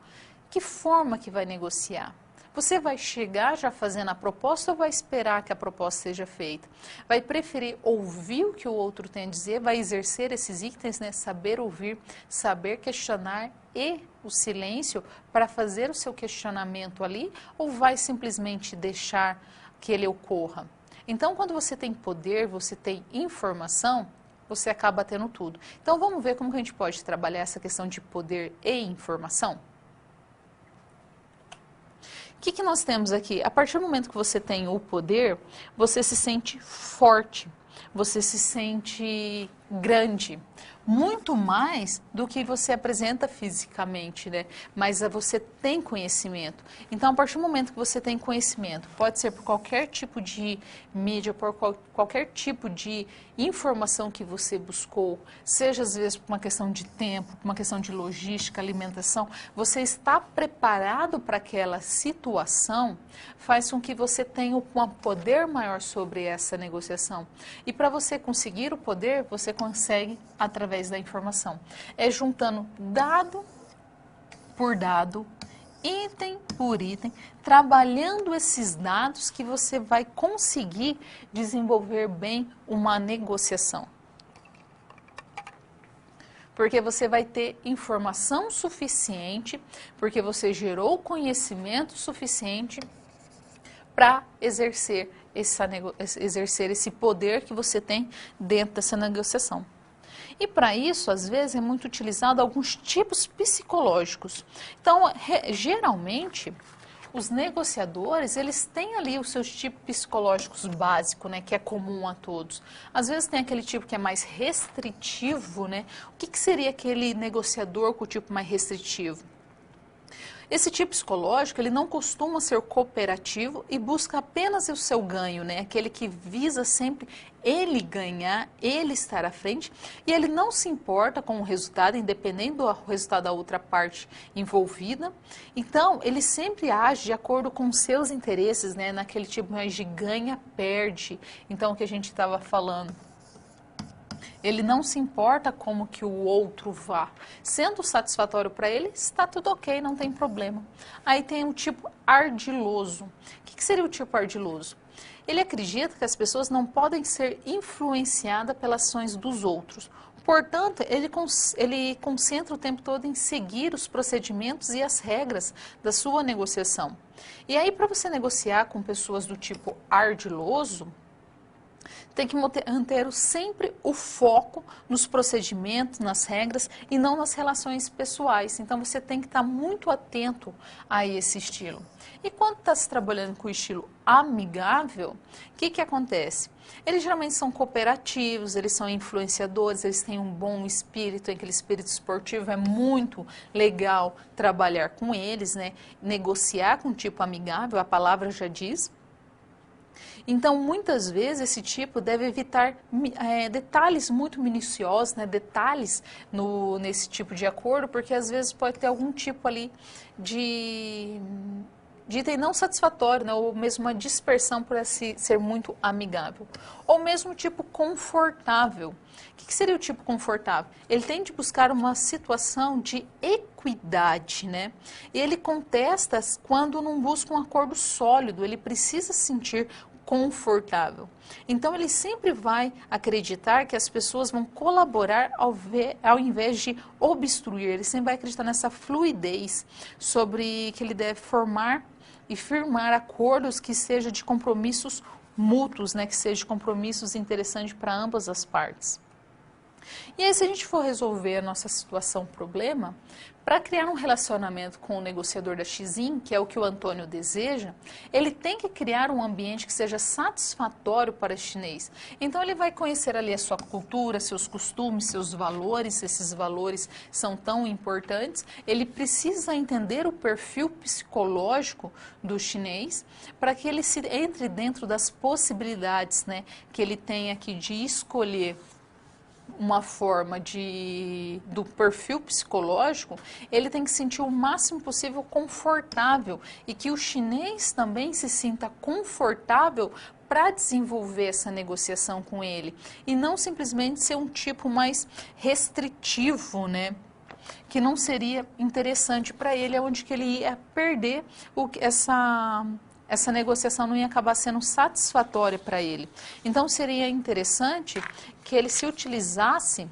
Que forma que vai negociar? Você vai chegar já fazendo a proposta ou vai esperar que a proposta seja feita? Vai preferir ouvir o que o outro tem a dizer, vai exercer esses itens, né? Saber ouvir, saber questionar e o silêncio para fazer o seu questionamento ali, ou vai simplesmente deixar que ele ocorra? Então, quando você tem poder, você tem informação, você acaba tendo tudo. Então vamos ver como que a gente pode trabalhar essa questão de poder e informação? O que nós temos aqui? A partir do momento que você tem o poder, você se sente forte, você se sente grande, muito mais do que você apresenta fisicamente, né? Mas você tem conhecimento. Então, a partir do momento que você tem conhecimento, pode ser por qualquer tipo de mídia, por qualquer tipo de informação que você buscou, seja às vezes por uma questão de tempo, por uma questão de logística, alimentação, você está preparado para aquela situação, faz com que você tenha um poder maior sobre essa negociação. E para você conseguir o poder, você consegue através da informação. É juntando dado por dado, item por item, trabalhando esses dados que você vai conseguir desenvolver bem uma negociação. Porque você vai ter informação suficiente, porque você gerou conhecimento suficiente para exercer esse poder que você tem dentro dessa negociação. E para isso, às vezes, é muito utilizado alguns tipos psicológicos. Então, geralmente, os negociadores, eles têm ali os seus tipos psicológicos básicos, né, que é comum a todos. Às vezes tem aquele tipo que é mais restritivo, né? O que seria aquele negociador com o tipo mais restritivo? Esse tipo psicológico, ele não costuma ser cooperativo e busca apenas o seu ganho, né? Aquele que visa sempre ele ganhar, ele estar à frente, e ele não se importa com o resultado, independente do resultado da outra parte envolvida. Então, ele sempre age de acordo com os seus interesses, né? Naquele tipo mais de ganha-perde. Então, o que a gente estava falando. Ele não se importa como que o outro vá. Sendo satisfatório para ele, está tudo ok, não tem problema. Aí tem o tipo ardiloso. O que seria o tipo ardiloso? Ele acredita que as pessoas não podem ser influenciadas pelas ações dos outros. Portanto, ele concentra o tempo todo em seguir os procedimentos e as regras da sua negociação. E aí, para você negociar com pessoas do tipo ardiloso, tem que manter sempre o foco nos procedimentos, nas regras e não nas relações pessoais. Então, você tem que estar muito atento a esse estilo. E quando está se trabalhando com o estilo amigável, o que acontece? Eles geralmente são cooperativos, eles são influenciadores, eles têm um bom espírito, aquele espírito esportivo, é muito legal trabalhar com eles, né? Negociar com o tipo amigável, a palavra já diz. Então, muitas vezes, esse tipo deve evitar detalhes muito minuciosos, né? Detalhes nesse tipo de acordo, porque às vezes pode ter algum tipo ali de item não satisfatório, né? Ou mesmo uma dispersão por ser muito amigável. Ou mesmo tipo confortável. O que seria o tipo confortável? Ele tem de buscar uma situação de equidade, né? E ele contesta quando não busca um acordo sólido, ele precisa se sentir confortável. Então, ele sempre vai acreditar que as pessoas vão colaborar ao invés de obstruir. Ele sempre vai acreditar nessa fluidez sobre que ele deve formar e firmar acordos que sejam de compromissos mútuos, né? Que sejam compromissos interessantes para ambas as partes. E aí, se a gente for resolver a nossa situação, problema, para criar um relacionamento com o negociador da Xin, que é o que o Antônio deseja, ele tem que criar um ambiente que seja satisfatório para o chinês. Então, ele vai conhecer ali a sua cultura, seus costumes, seus valores, esses valores são tão importantes. Ele precisa entender o perfil psicológico do chinês para que ele entre dentro das possibilidades, né, que ele tem aqui de escolher uma forma do perfil psicológico. Ele tem que se sentir o máximo possível confortável e que o chinês também se sinta confortável para desenvolver essa negociação com ele e não simplesmente ser um tipo mais restritivo, né? Que não seria interessante para ele, onde que ele ia perder essa negociação não ia acabar sendo satisfatória para ele. Então, seria interessante que ele se utilizasse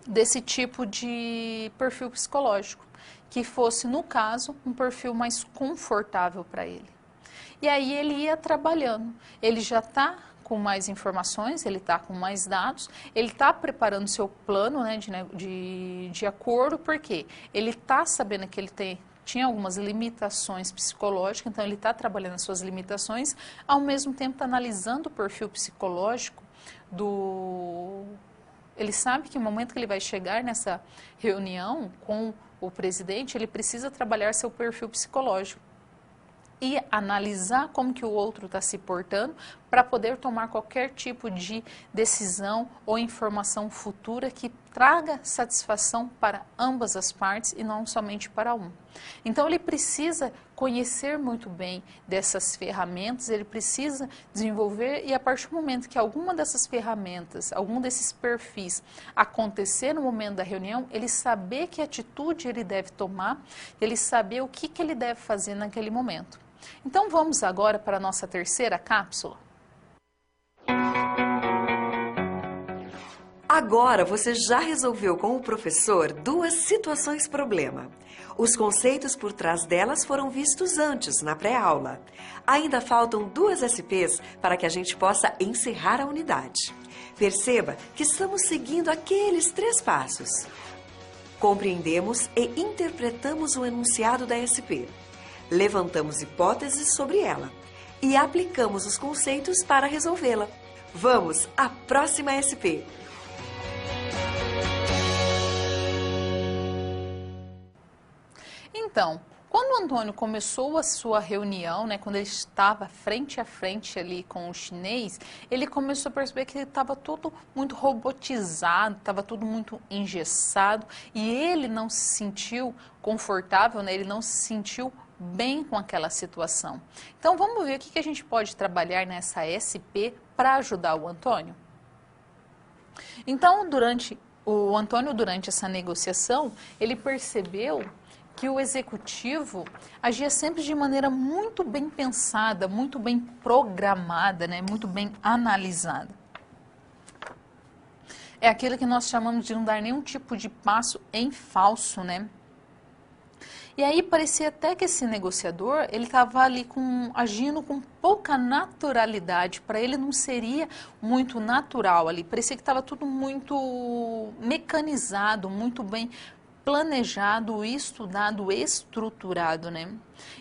desse tipo de perfil psicológico, que fosse, no caso, um perfil mais confortável para ele. E aí ele ia trabalhando. Ele já está com mais informações, ele está com mais dados, ele está preparando seu plano, né, de acordo, porque ele está sabendo que ele tinha algumas limitações psicológicas, então ele está trabalhando as suas limitações, ao mesmo tempo está analisando o perfil psicológico Ele sabe que no momento que ele vai chegar nessa reunião com o presidente, ele precisa trabalhar seu perfil psicológico e analisar como que o outro está se portando para poder tomar qualquer tipo de decisão ou informação futura que traga satisfação para ambas as partes e não somente para um. Então ele precisa conhecer muito bem dessas ferramentas, ele precisa desenvolver e a partir do momento que alguma dessas ferramentas, algum desses perfis acontecer no momento da reunião, ele saber que atitude ele deve tomar, ele saber o que ele deve fazer naquele momento. Então vamos agora para a nossa terceira cápsula. Agora você já resolveu com o professor 2 situações problema. Os conceitos por trás delas foram vistos antes, na pré-aula. Ainda faltam 2 SPs para que a gente possa encerrar a unidade. Perceba que estamos seguindo aqueles 3 passos. Compreendemos e interpretamos o enunciado da SP. Levantamos hipóteses sobre ela e aplicamos os conceitos para resolvê-la. Vamos à próxima SP. Então, quando o Antônio começou a sua reunião, né, quando ele estava frente a frente ali com o chinês, ele começou a perceber que estava tudo muito robotizado, estava tudo muito engessado e ele não se sentiu confortável, né, ele não se sentiu bem com aquela situação. Então vamos ver o que a gente pode trabalhar nessa SP para ajudar o Antônio. Então, o Antônio, durante essa negociação, ele percebeu que o executivo agia sempre de maneira muito bem pensada, muito bem programada, né? Muito bem analisada. É aquilo que nós chamamos de não dar nenhum tipo de passo em falso, né? E aí parecia até que esse negociador, ele estava ali agindo com pouca naturalidade, para ele não seria muito natural ali, parecia que estava tudo muito mecanizado, muito bem planejado, estudado, estruturado, né?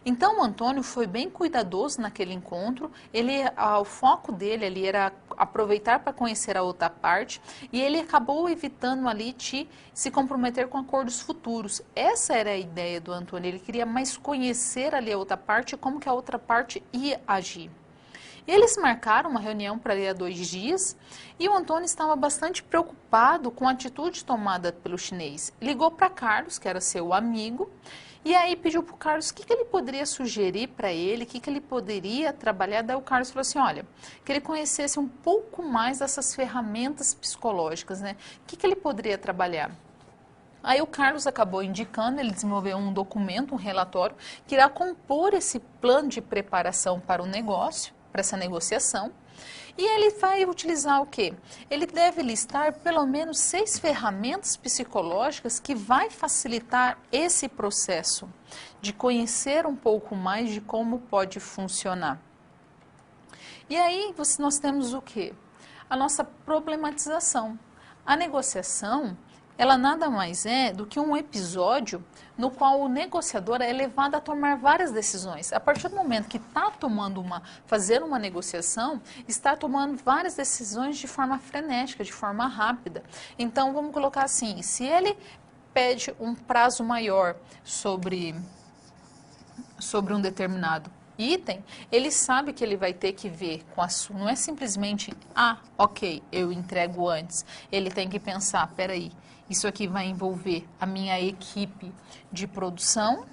Então o Antônio foi bem cuidadoso naquele encontro, o foco dele ali era aproveitar para conhecer a outra parte e ele acabou evitando ali de se comprometer com acordos futuros. Essa era a ideia do Antônio, ele queria mais conhecer ali a outra parte e como que a outra parte ia agir. Eles marcaram uma reunião para ir há 2 dias e o Antônio estava bastante preocupado com a atitude tomada pelo chinês. Ligou para Carlos, que era seu amigo, e aí pediu para o Carlos o que ele poderia sugerir para ele, o que ele poderia trabalhar. Daí o Carlos falou assim, olha, que ele conhecesse um pouco mais dessas ferramentas psicológicas, né? O que ele poderia trabalhar? Aí o Carlos acabou indicando, ele desenvolveu um documento, um relatório, que irá compor esse plano de preparação para o negócio, para essa negociação, e ele vai utilizar o quê? Ele deve listar pelo menos 6 ferramentas psicológicas que vai facilitar esse processo de conhecer um pouco mais de como pode funcionar. E aí nós temos o quê? A nossa problematização. A negociação, ela nada mais é do que um episódio no qual o negociador é levado a tomar várias decisões. A partir do momento que está fazendo uma negociação, está tomando várias decisões de forma frenética, de forma rápida. Então, vamos colocar assim, se ele pede um prazo maior sobre um determinado item, ele sabe que ele vai ter que ver com a sua, não é simplesmente, ok, eu entrego antes. Ele tem que pensar, peraí, isso aqui vai envolver a minha equipe de produção,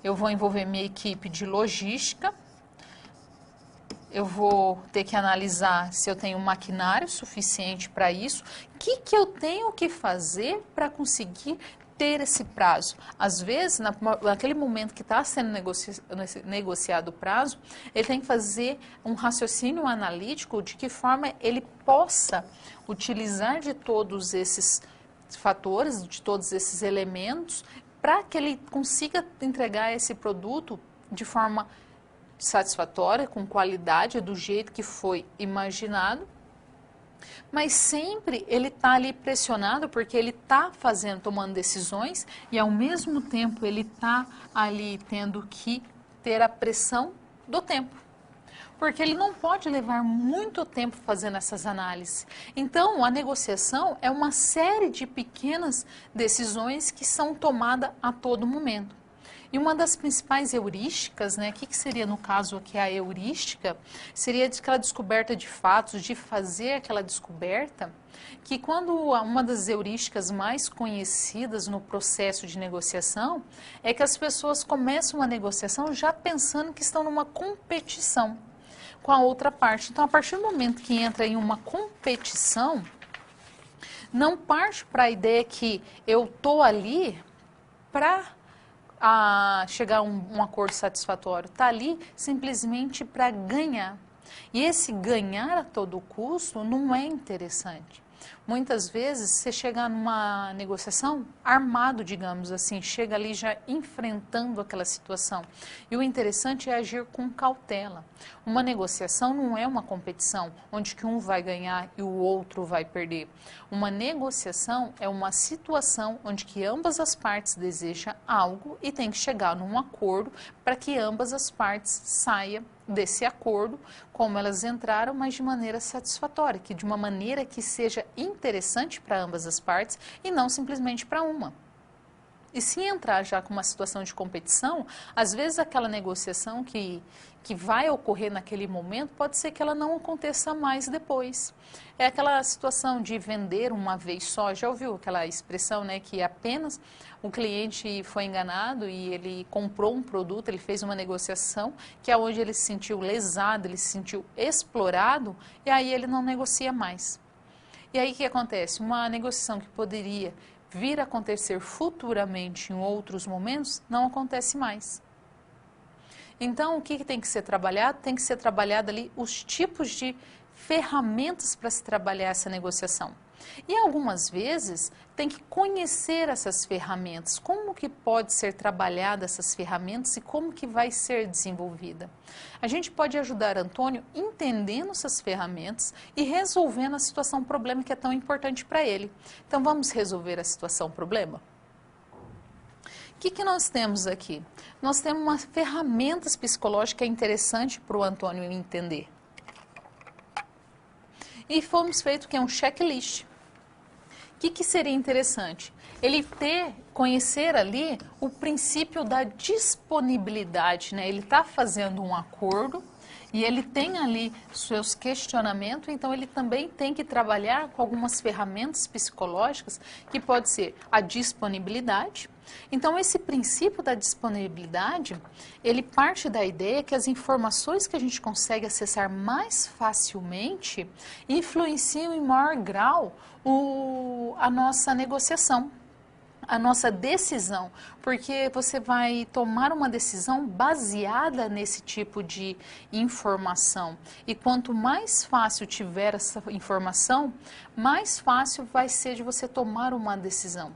eu vou envolver minha equipe de logística, eu vou ter que analisar se eu tenho maquinário suficiente para isso, o que eu tenho que fazer para conseguir ter esse prazo. Às vezes, naquele momento que está sendo negociado o prazo, ele tem que fazer um raciocínio analítico de que forma ele possa utilizar de todos esses fatores, de todos esses elementos, para que ele consiga entregar esse produto de forma satisfatória, com qualidade, do jeito que foi imaginado, mas sempre ele está ali pressionado porque ele está tomando decisões e ao mesmo tempo ele está ali tendo que ter a pressão do tempo. Porque ele não pode levar muito tempo fazendo essas análises. Então, a negociação é uma série de pequenas decisões que são tomadas a todo momento. E uma das principais heurísticas, né, o que seria no caso aqui a heurística, seria aquela descoberta de fatos, de fazer aquela descoberta, que quando uma das heurísticas mais conhecidas no processo de negociação, é que as pessoas começam uma negociação já pensando que estão numa competição com a outra parte. Então, a partir do momento que entra em uma competição, não parte para a ideia que eu estou ali para chegar a um acordo satisfatório. Está ali simplesmente para ganhar. E esse ganhar a todo custo não é interessante. Muitas vezes você chega numa negociação armado, digamos assim, chega ali já enfrentando aquela situação. E o interessante é agir com cautela. Uma negociação não é uma competição, onde que um vai ganhar e o outro vai perder. Uma negociação é uma situação onde que ambas as partes desejam algo e tem que chegar num acordo para que ambas as partes saiam desse acordo, como elas entraram, mas de maneira satisfatória, que de uma maneira que seja interessante para ambas as partes e não simplesmente para uma. E se entrar já com uma situação de competição, às vezes aquela negociação que vai ocorrer naquele momento, pode ser que ela não aconteça mais depois. É aquela situação de vender uma vez só, já ouviu aquela expressão, né, que apenas o cliente foi enganado e ele comprou um produto, ele fez uma negociação, que é onde ele se sentiu lesado, ele se sentiu explorado, e aí ele não negocia mais. E aí o que acontece? Uma negociação que poderia vir a acontecer futuramente em outros momentos, não acontece mais. Então, o que tem que ser trabalhado? Tem que ser trabalhado ali os tipos de ferramentas para se trabalhar essa negociação. E algumas vezes tem que conhecer essas ferramentas, como que pode ser trabalhada essas ferramentas e como que vai ser desenvolvida. A gente pode ajudar Antônio entendendo essas ferramentas e resolvendo a situação problema que é tão importante para ele. Então vamos resolver a situação problema? O que nós temos aqui? Nós temos umas ferramentas psicológicas interessantes para o Antônio entender. E fomos feito que é um checklist. O que seria interessante? Ele conhecer ali o princípio da disponibilidade, né? Ele está fazendo um acordo e ele tem ali seus questionamentos, então ele também tem que trabalhar com algumas ferramentas psicológicas, que pode ser a disponibilidade. Então, esse princípio da disponibilidade, ele parte da ideia que as informações que a gente consegue acessar mais facilmente influenciam em maior grau a nossa negociação, a nossa decisão, porque você vai tomar uma decisão baseada nesse tipo de informação. E quanto mais fácil tiver essa informação, mais fácil vai ser de você tomar uma decisão.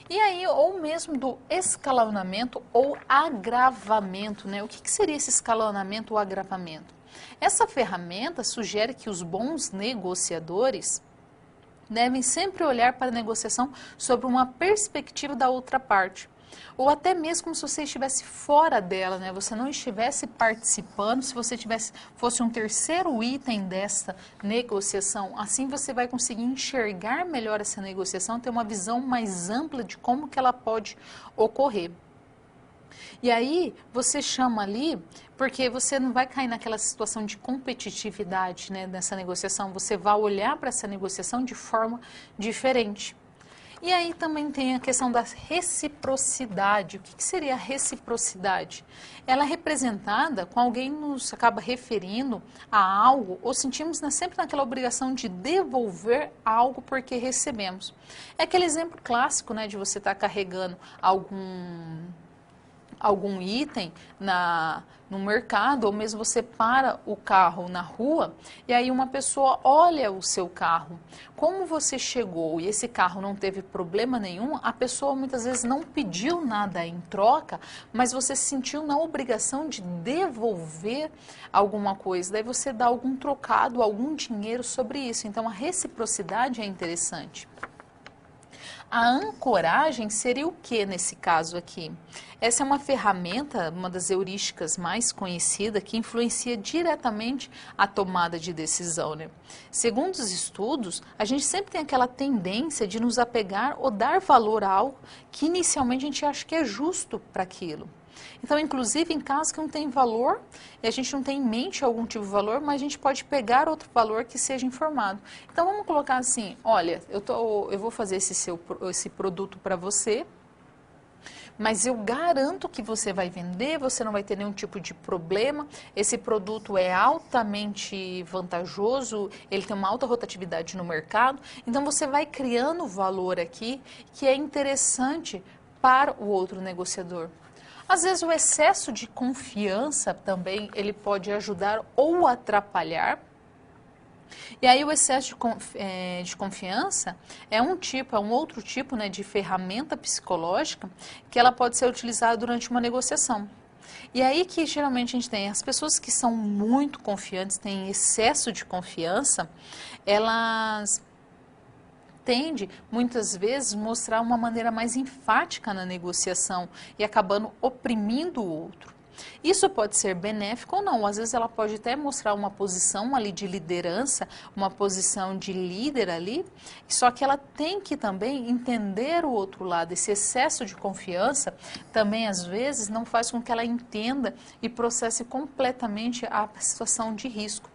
E aí, ou mesmo do escalonamento ou agravamento, né? O que seria esse escalonamento ou agravamento? Essa ferramenta sugere que os bons negociadores devem sempre olhar para a negociação sobre uma perspectiva da outra parte. Ou até mesmo como se você estivesse fora dela, né? Você não estivesse participando, se você fosse um terceiro item dessa negociação. Assim você vai conseguir enxergar melhor essa negociação, ter uma visão mais ampla de como que ela pode ocorrer. E aí você chama ali, porque você não vai cair naquela situação de competitividade, né, nessa negociação, você vai olhar para essa negociação de forma diferente. E aí também tem a questão da reciprocidade. O que seria a reciprocidade? Ela é representada com alguém nos acaba referindo a algo ou sentimos sempre naquela obrigação de devolver algo porque recebemos. É aquele exemplo clássico, né, de você estar carregando algum algum item no mercado, ou mesmo você para o carro na rua e aí uma pessoa olha o seu carro. Como você chegou e esse carro não teve problema nenhum, a pessoa muitas vezes não pediu nada em troca, mas você se sentiu na obrigação de devolver alguma coisa. Daí você dá algum trocado, algum dinheiro sobre isso. Então a reciprocidade é interessante. A ancoragem seria o que nesse caso aqui? Essa é uma ferramenta, uma das heurísticas mais conhecidas, que influencia diretamente a tomada de decisão, né? Segundo os estudos, a gente sempre tem aquela tendência de nos apegar ou dar valor a algo que inicialmente a gente acha que é justo para aquilo. Então, inclusive, em casos que não tem valor, e a gente não tem em mente algum tipo de valor, mas a gente pode pegar outro valor que seja informado. Então, vamos colocar assim, olha, eu vou fazer esse produto para você, mas eu garanto que você vai vender, você não vai ter nenhum tipo de problema, esse produto é altamente vantajoso, ele tem uma alta rotatividade no mercado, então você vai criando valor aqui que é interessante para o outro negociador. Às vezes o excesso de confiança também, ele pode ajudar ou atrapalhar. E aí o excesso de confiança é um outro tipo, né, de ferramenta psicológica que ela pode ser utilizada durante uma negociação. E aí que geralmente a gente tem as pessoas que são muito confiantes, têm excesso de confiança, elas tende, muitas vezes, mostrar uma maneira mais enfática na negociação e acabando oprimindo o outro. Isso pode ser benéfico ou não, às vezes ela pode até mostrar uma posição ali de liderança, uma posição de líder ali, só que ela tem que também entender o outro lado. Esse excesso de confiança também, às vezes, não faz com que ela entenda e processe completamente a situação de risco.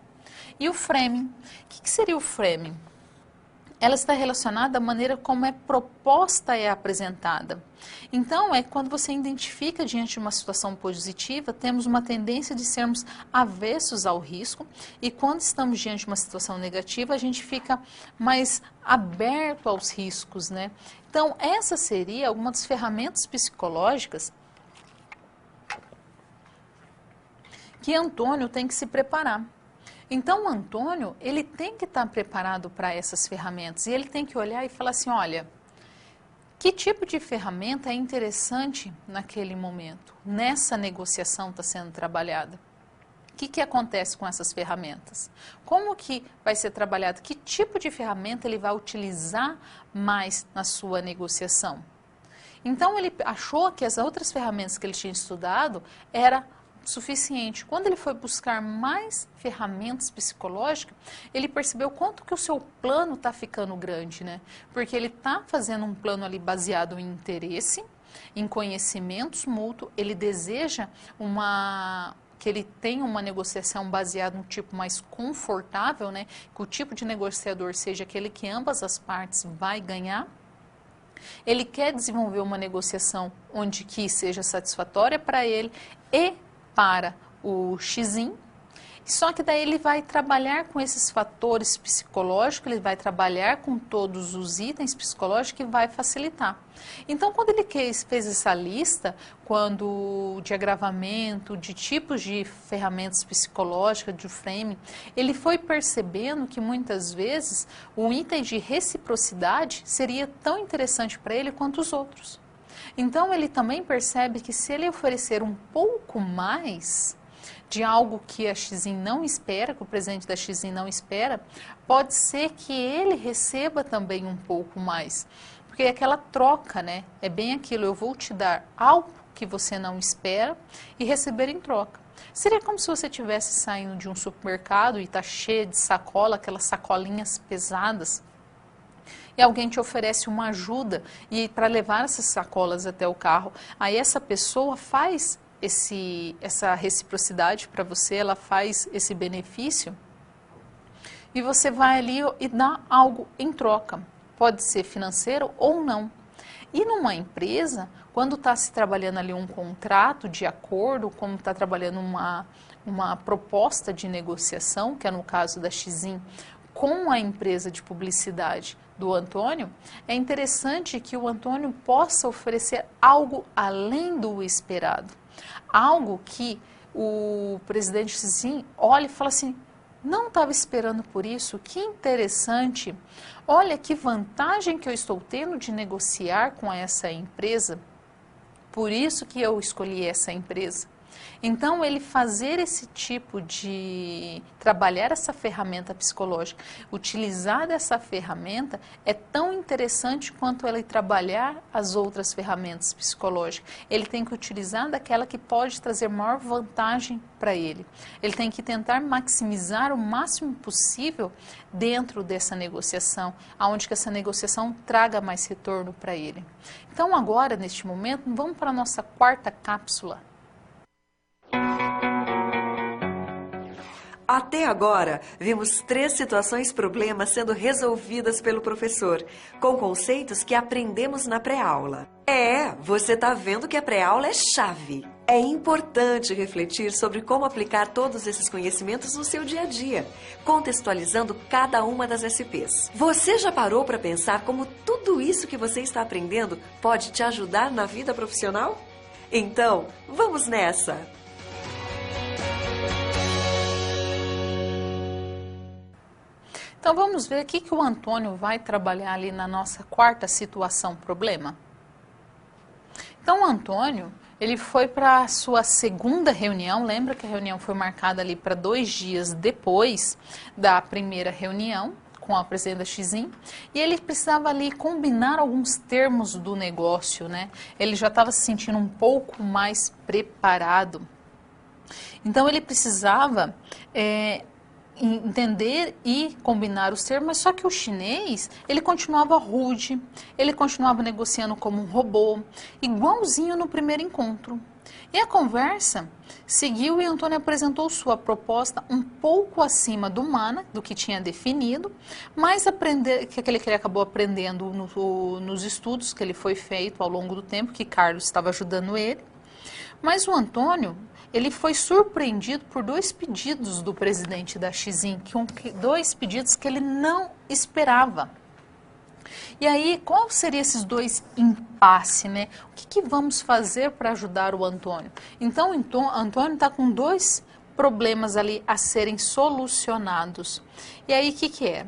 E o framing? O que seria o framing? Ela está relacionada à maneira como é proposta e apresentada. Então, é quando você identifica diante de uma situação positiva, temos uma tendência de sermos avessos ao risco, e quando estamos diante de uma situação negativa, a gente fica mais aberto aos riscos, né? Então, essa seria uma das ferramentas psicológicas que Antônio tem que se preparar. Então, o Antônio, ele tem que estar preparado para essas ferramentas e ele tem que olhar e falar assim, olha, que tipo de ferramenta é interessante naquele momento? Nessa negociação está sendo trabalhada. O que acontece com essas ferramentas? Como que vai ser trabalhado? Que tipo de ferramenta ele vai utilizar mais na sua negociação? Então, ele achou que as outras ferramentas que ele tinha estudado era suficiente. Quando ele foi buscar mais ferramentas psicológicas, ele percebeu quanto que o seu plano está ficando grande, né? Porque ele está fazendo um plano ali baseado em interesse, em conhecimentos mútuos, ele deseja que ele tenha uma negociação baseada num tipo mais confortável, né? Que o tipo de negociador seja aquele que ambas as partes vai ganhar. Ele quer desenvolver uma negociação onde que seja satisfatória para ele e para o xizinho, só que daí ele vai trabalhar com esses fatores psicológicos, ele vai trabalhar com todos os itens psicológicos que vai facilitar. Então, quando ele fez essa lista, de agravamento, de tipos de ferramentas psicológicas, de framing, ele foi percebendo que muitas vezes o item de reciprocidade seria tão interessante para ele quanto os outros. Então, ele também percebe que se ele oferecer um pouco mais de algo que a Xin não espera, que o presente da Xin não espera, pode ser que ele receba também um pouco mais. Porque é aquela troca, né? É bem aquilo, eu vou te dar algo que você não espera e receber em troca. Seria como se você estivesse saindo de um supermercado e está cheio de sacola, aquelas sacolinhas pesadas, e alguém te oferece uma ajuda e para levar essas sacolas até o carro. Aí essa pessoa faz essa reciprocidade para você, ela faz esse benefício e você vai ali e dá algo em troca. Pode ser financeiro ou não. E numa empresa, quando está se trabalhando ali um contrato de acordo, como está trabalhando uma proposta de negociação, que é no caso da Xin, com a empresa de publicidade do Antônio, é interessante que o Antônio possa oferecer algo além do esperado. Algo que o presidente Xi olha e fala assim, não estava esperando por isso, que interessante, olha que vantagem que eu estou tendo de negociar com essa empresa, por isso que eu escolhi essa empresa. Então, ele fazer esse tipo de, trabalhar essa ferramenta psicológica, utilizar essa ferramenta é tão interessante quanto ele trabalhar as outras ferramentas psicológicas. Ele tem que utilizar daquela que pode trazer maior vantagem para ele. Ele tem que tentar maximizar o máximo possível dentro dessa negociação, aonde que essa negociação traga mais retorno para ele. Então, agora, neste momento, vamos para a nossa quarta cápsula. Até agora, vimos 3 situações-problemas sendo resolvidas pelo professor, com conceitos que aprendemos na pré-aula. Você tá vendo que a pré-aula é chave. É importante refletir sobre como aplicar todos esses conhecimentos no seu dia a dia, contextualizando cada uma das SPs. Você já parou para pensar como tudo isso que você está aprendendo pode te ajudar na vida profissional? Então, vamos nessa! Então, vamos ver o que o Antônio vai trabalhar ali na nossa quarta situação-problema. Então, o Antônio, ele foi para a sua segunda reunião, lembra que a reunião foi marcada ali para 2 dias depois da primeira reunião com a presidenta Xi, e ele precisava ali combinar alguns termos do negócio, né? Ele já estava se sentindo um pouco mais preparado. Então, ele precisava entender e combinar os termos, mas só que o chinês, ele continuava rude, ele continuava negociando como um robô, igualzinho no primeiro encontro. E a conversa seguiu e Antônio apresentou sua proposta um pouco acima do humana, do que tinha definido, mas que ele acabou aprendendo nos estudos que ele foi feito ao longo do tempo, que Carlos estava ajudando ele. Mas o Antônio, ele foi surpreendido por 2 pedidos do presidente da Xi, 2 pedidos que ele não esperava. E aí, qual seriam esses 2 impasses, né? O que vamos fazer para ajudar o Antônio? Então, o Antônio está com 2 problemas ali a serem solucionados. E aí, o que é?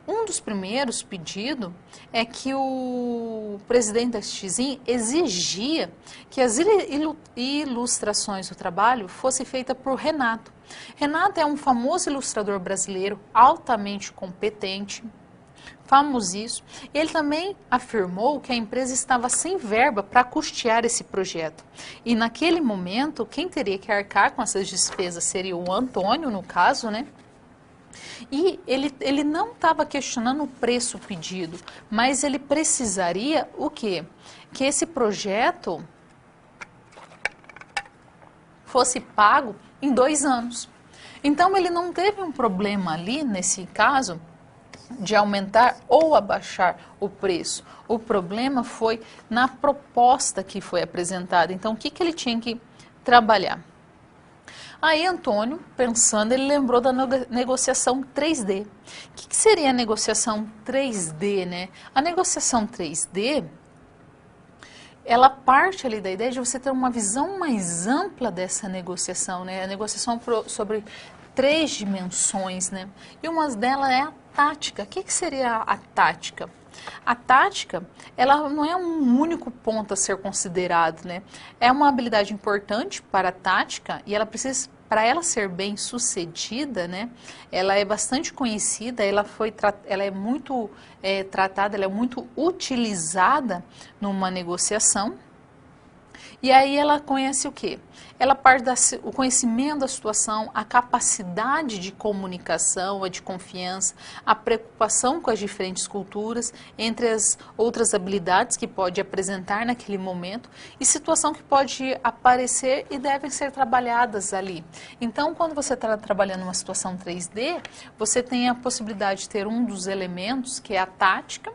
Um dos primeiros pedidos é que o presidente da Xi exigia que as ilustrações do trabalho fossem feitas por Renato. Renato é um famoso ilustrador brasileiro, altamente competente, famosíssimo. Ele também afirmou que a empresa estava sem verba para custear esse projeto. E naquele momento, quem teria que arcar com essas despesas seria o Antônio, no caso, né? E ele não estava questionando o preço pedido, mas ele precisaria o quê? Que esse projeto fosse pago em 2 anos. Então, ele não teve um problema ali, nesse caso, de aumentar ou abaixar o preço. O problema foi na proposta que foi apresentada. Então, o que ele tinha que trabalhar? Aí, Antônio, pensando, ele lembrou da negociação 3D. O que seria a negociação 3D, né? A negociação 3D, ela parte ali da ideia de você ter uma visão mais ampla dessa negociação, né? A negociação sobre 3 dimensões, né? E uma delas é a tática. O que seria a tática? A tática, ela não é um único ponto a ser considerado, né? É uma habilidade importante para a tática e ela precisa, para ela ser bem sucedida, né? Ela é bastante conhecida, ela é muito tratada, ela é muito utilizada numa negociação. E aí ela conhece o quê? Ela parte do conhecimento da situação, a capacidade de comunicação, a de confiança, a preocupação com as diferentes culturas, entre as outras habilidades que pode apresentar naquele momento e situação que pode aparecer e devem ser trabalhadas ali. Então, quando você está trabalhando uma situação 3D, você tem a possibilidade de ter um dos elementos, que é a tática,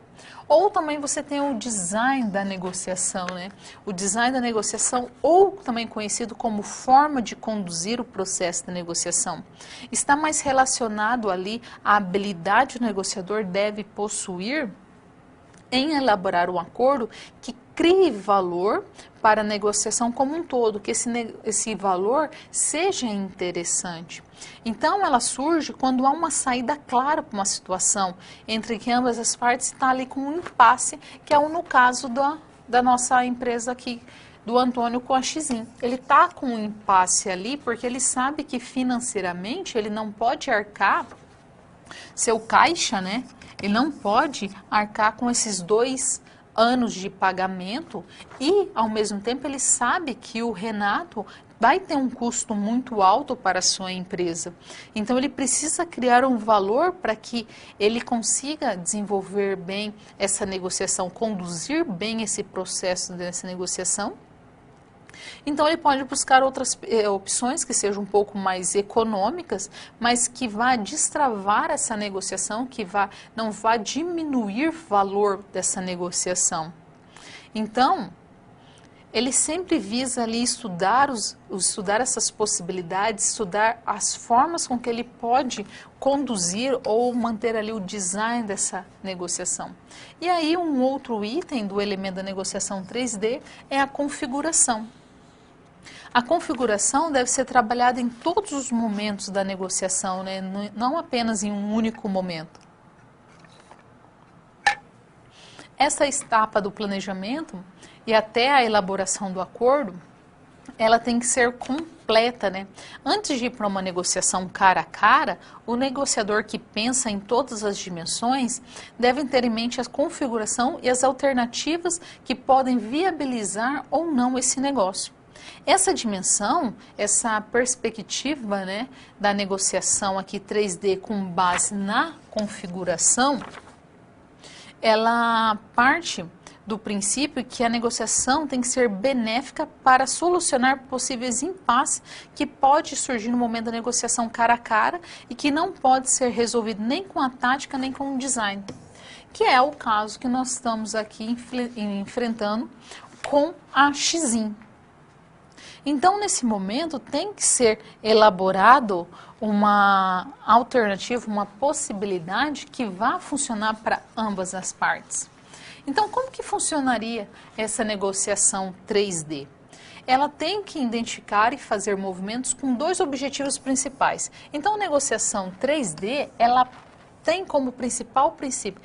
ou também você tem o design da negociação, né? O design da negociação, ou também conhecido como como forma de conduzir o processo de negociação. Está mais relacionado ali à habilidade que o negociador deve possuir em elaborar um acordo que crie valor para a negociação como um todo, que esse valor seja interessante. Então, ela surge quando há uma saída clara para uma situação entre que ambas as partes estão ali com um impasse, que é no caso da nossa empresa aqui, do Antônio com a Xim. Ele está com um impasse ali porque ele sabe que financeiramente ele não pode arcar seu caixa, né? Ele não pode arcar com esses 2 anos de pagamento e, ao mesmo tempo, ele sabe que o Renato vai ter um custo muito alto para a sua empresa. Então, ele precisa criar um valor para que ele consiga desenvolver bem essa negociação, conduzir bem esse processo dessa negociação. Então, ele pode buscar outras opções que sejam um pouco mais econômicas, mas que vá destravar essa negociação, que não vá diminuir o valor dessa negociação. Então, ele sempre visa ali estudar essas possibilidades, estudar as formas com que ele pode conduzir ou manter ali o design dessa negociação. E aí, um outro item do elemento da negociação 3D é a configuração. A configuração deve ser trabalhada em todos os momentos da negociação, né? Não apenas em um único momento. Essa etapa do planejamento e até a elaboração do acordo, ela tem que ser completa, né? Antes de ir para uma negociação cara a cara, o negociador que pensa em todas as dimensões deve ter em mente a configuração e as alternativas que podem viabilizar ou não esse negócio. Essa dimensão, essa perspectiva, né, da negociação aqui 3D com base na configuração, ela parte do princípio que a negociação tem que ser benéfica para solucionar possíveis impasses que pode surgir no momento da negociação cara a cara e que não pode ser resolvido nem com a tática nem com o design, que é o caso que nós estamos aqui enfrentando com a Xim. Então, nesse momento, tem que ser elaborado uma alternativa, uma possibilidade que vá funcionar para ambas as partes. Então, como que funcionaria essa negociação 3D? Ela tem que identificar e fazer movimentos com 2 objetivos principais. Então, a negociação 3D, ela tem como principal princípio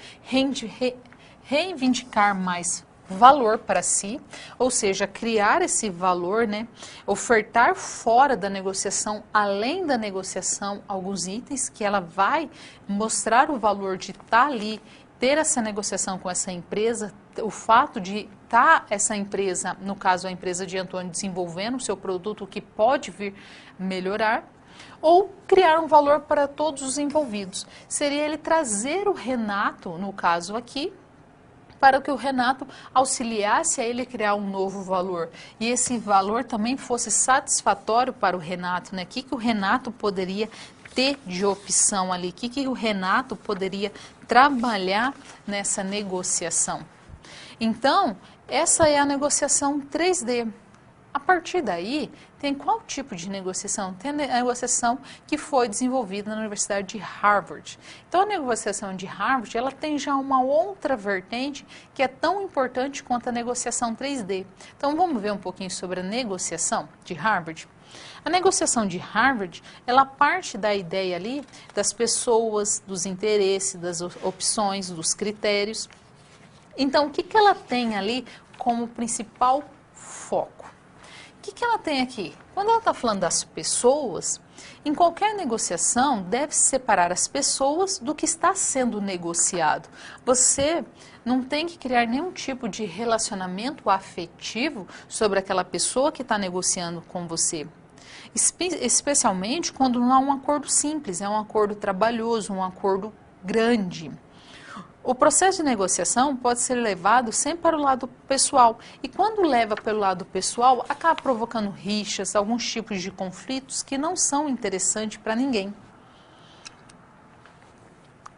reivindicar mais valor para si, ou seja, criar esse valor, né? Ofertar fora da negociação, além da negociação, alguns itens que ela vai mostrar o valor de estar ali, ter essa negociação com essa empresa, o fato de estar essa empresa, no caso a empresa de Antônio, desenvolvendo o seu produto que pode vir melhorar, ou criar um valor para todos os envolvidos. Seria ele trazer o Renato, no caso aqui, para que o Renato auxiliasse a ele criar um novo valor. E esse valor também fosse satisfatório para o Renato, né? O que o Renato poderia ter de opção ali? O que o Renato poderia trabalhar nessa negociação? Então, essa é a negociação 3D. A partir daí, tem qual tipo de negociação? Tem a negociação que foi desenvolvida na Universidade de Harvard. Então, a negociação de Harvard, ela tem já uma outra vertente que é tão importante quanto a negociação 3D. Então, vamos ver um pouquinho sobre a negociação de Harvard? A negociação de Harvard, ela parte da ideia ali das pessoas, dos interesses, das opções, dos critérios. Então, o que ela tem ali como principal foco? O que ela tem aqui? Quando ela está falando das pessoas, em qualquer negociação deve-se separar as pessoas do que está sendo negociado. Você não tem que criar nenhum tipo de relacionamento afetivo sobre aquela pessoa que está negociando com você. Especialmente quando não há um acordo simples, é um acordo trabalhoso, um acordo grande. O processo de negociação pode ser levado sempre para o lado pessoal. E quando leva pelo lado pessoal, acaba provocando rixas, alguns tipos de conflitos que não são interessantes para ninguém.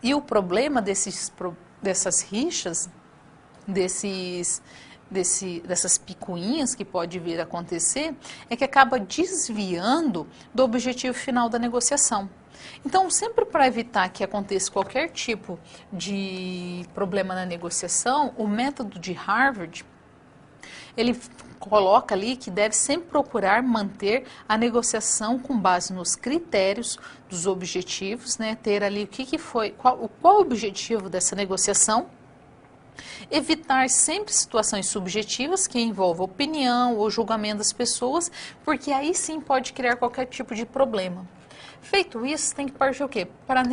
E o problema dessas rixas, desses dessas picuinhas que pode vir a acontecer é que acaba desviando do objetivo final da negociação. Então, sempre para evitar que aconteça qualquer tipo de problema na negociação, o método de Harvard, ele coloca ali que deve sempre procurar manter a negociação com base nos critérios dos objetivos, né? Ter ali qual o objetivo dessa negociação. Evitar sempre situações subjetivas que envolvam opinião ou julgamento das pessoas, porque aí sim pode criar qualquer tipo de problema. Feito isso, tem que partir o quê? Para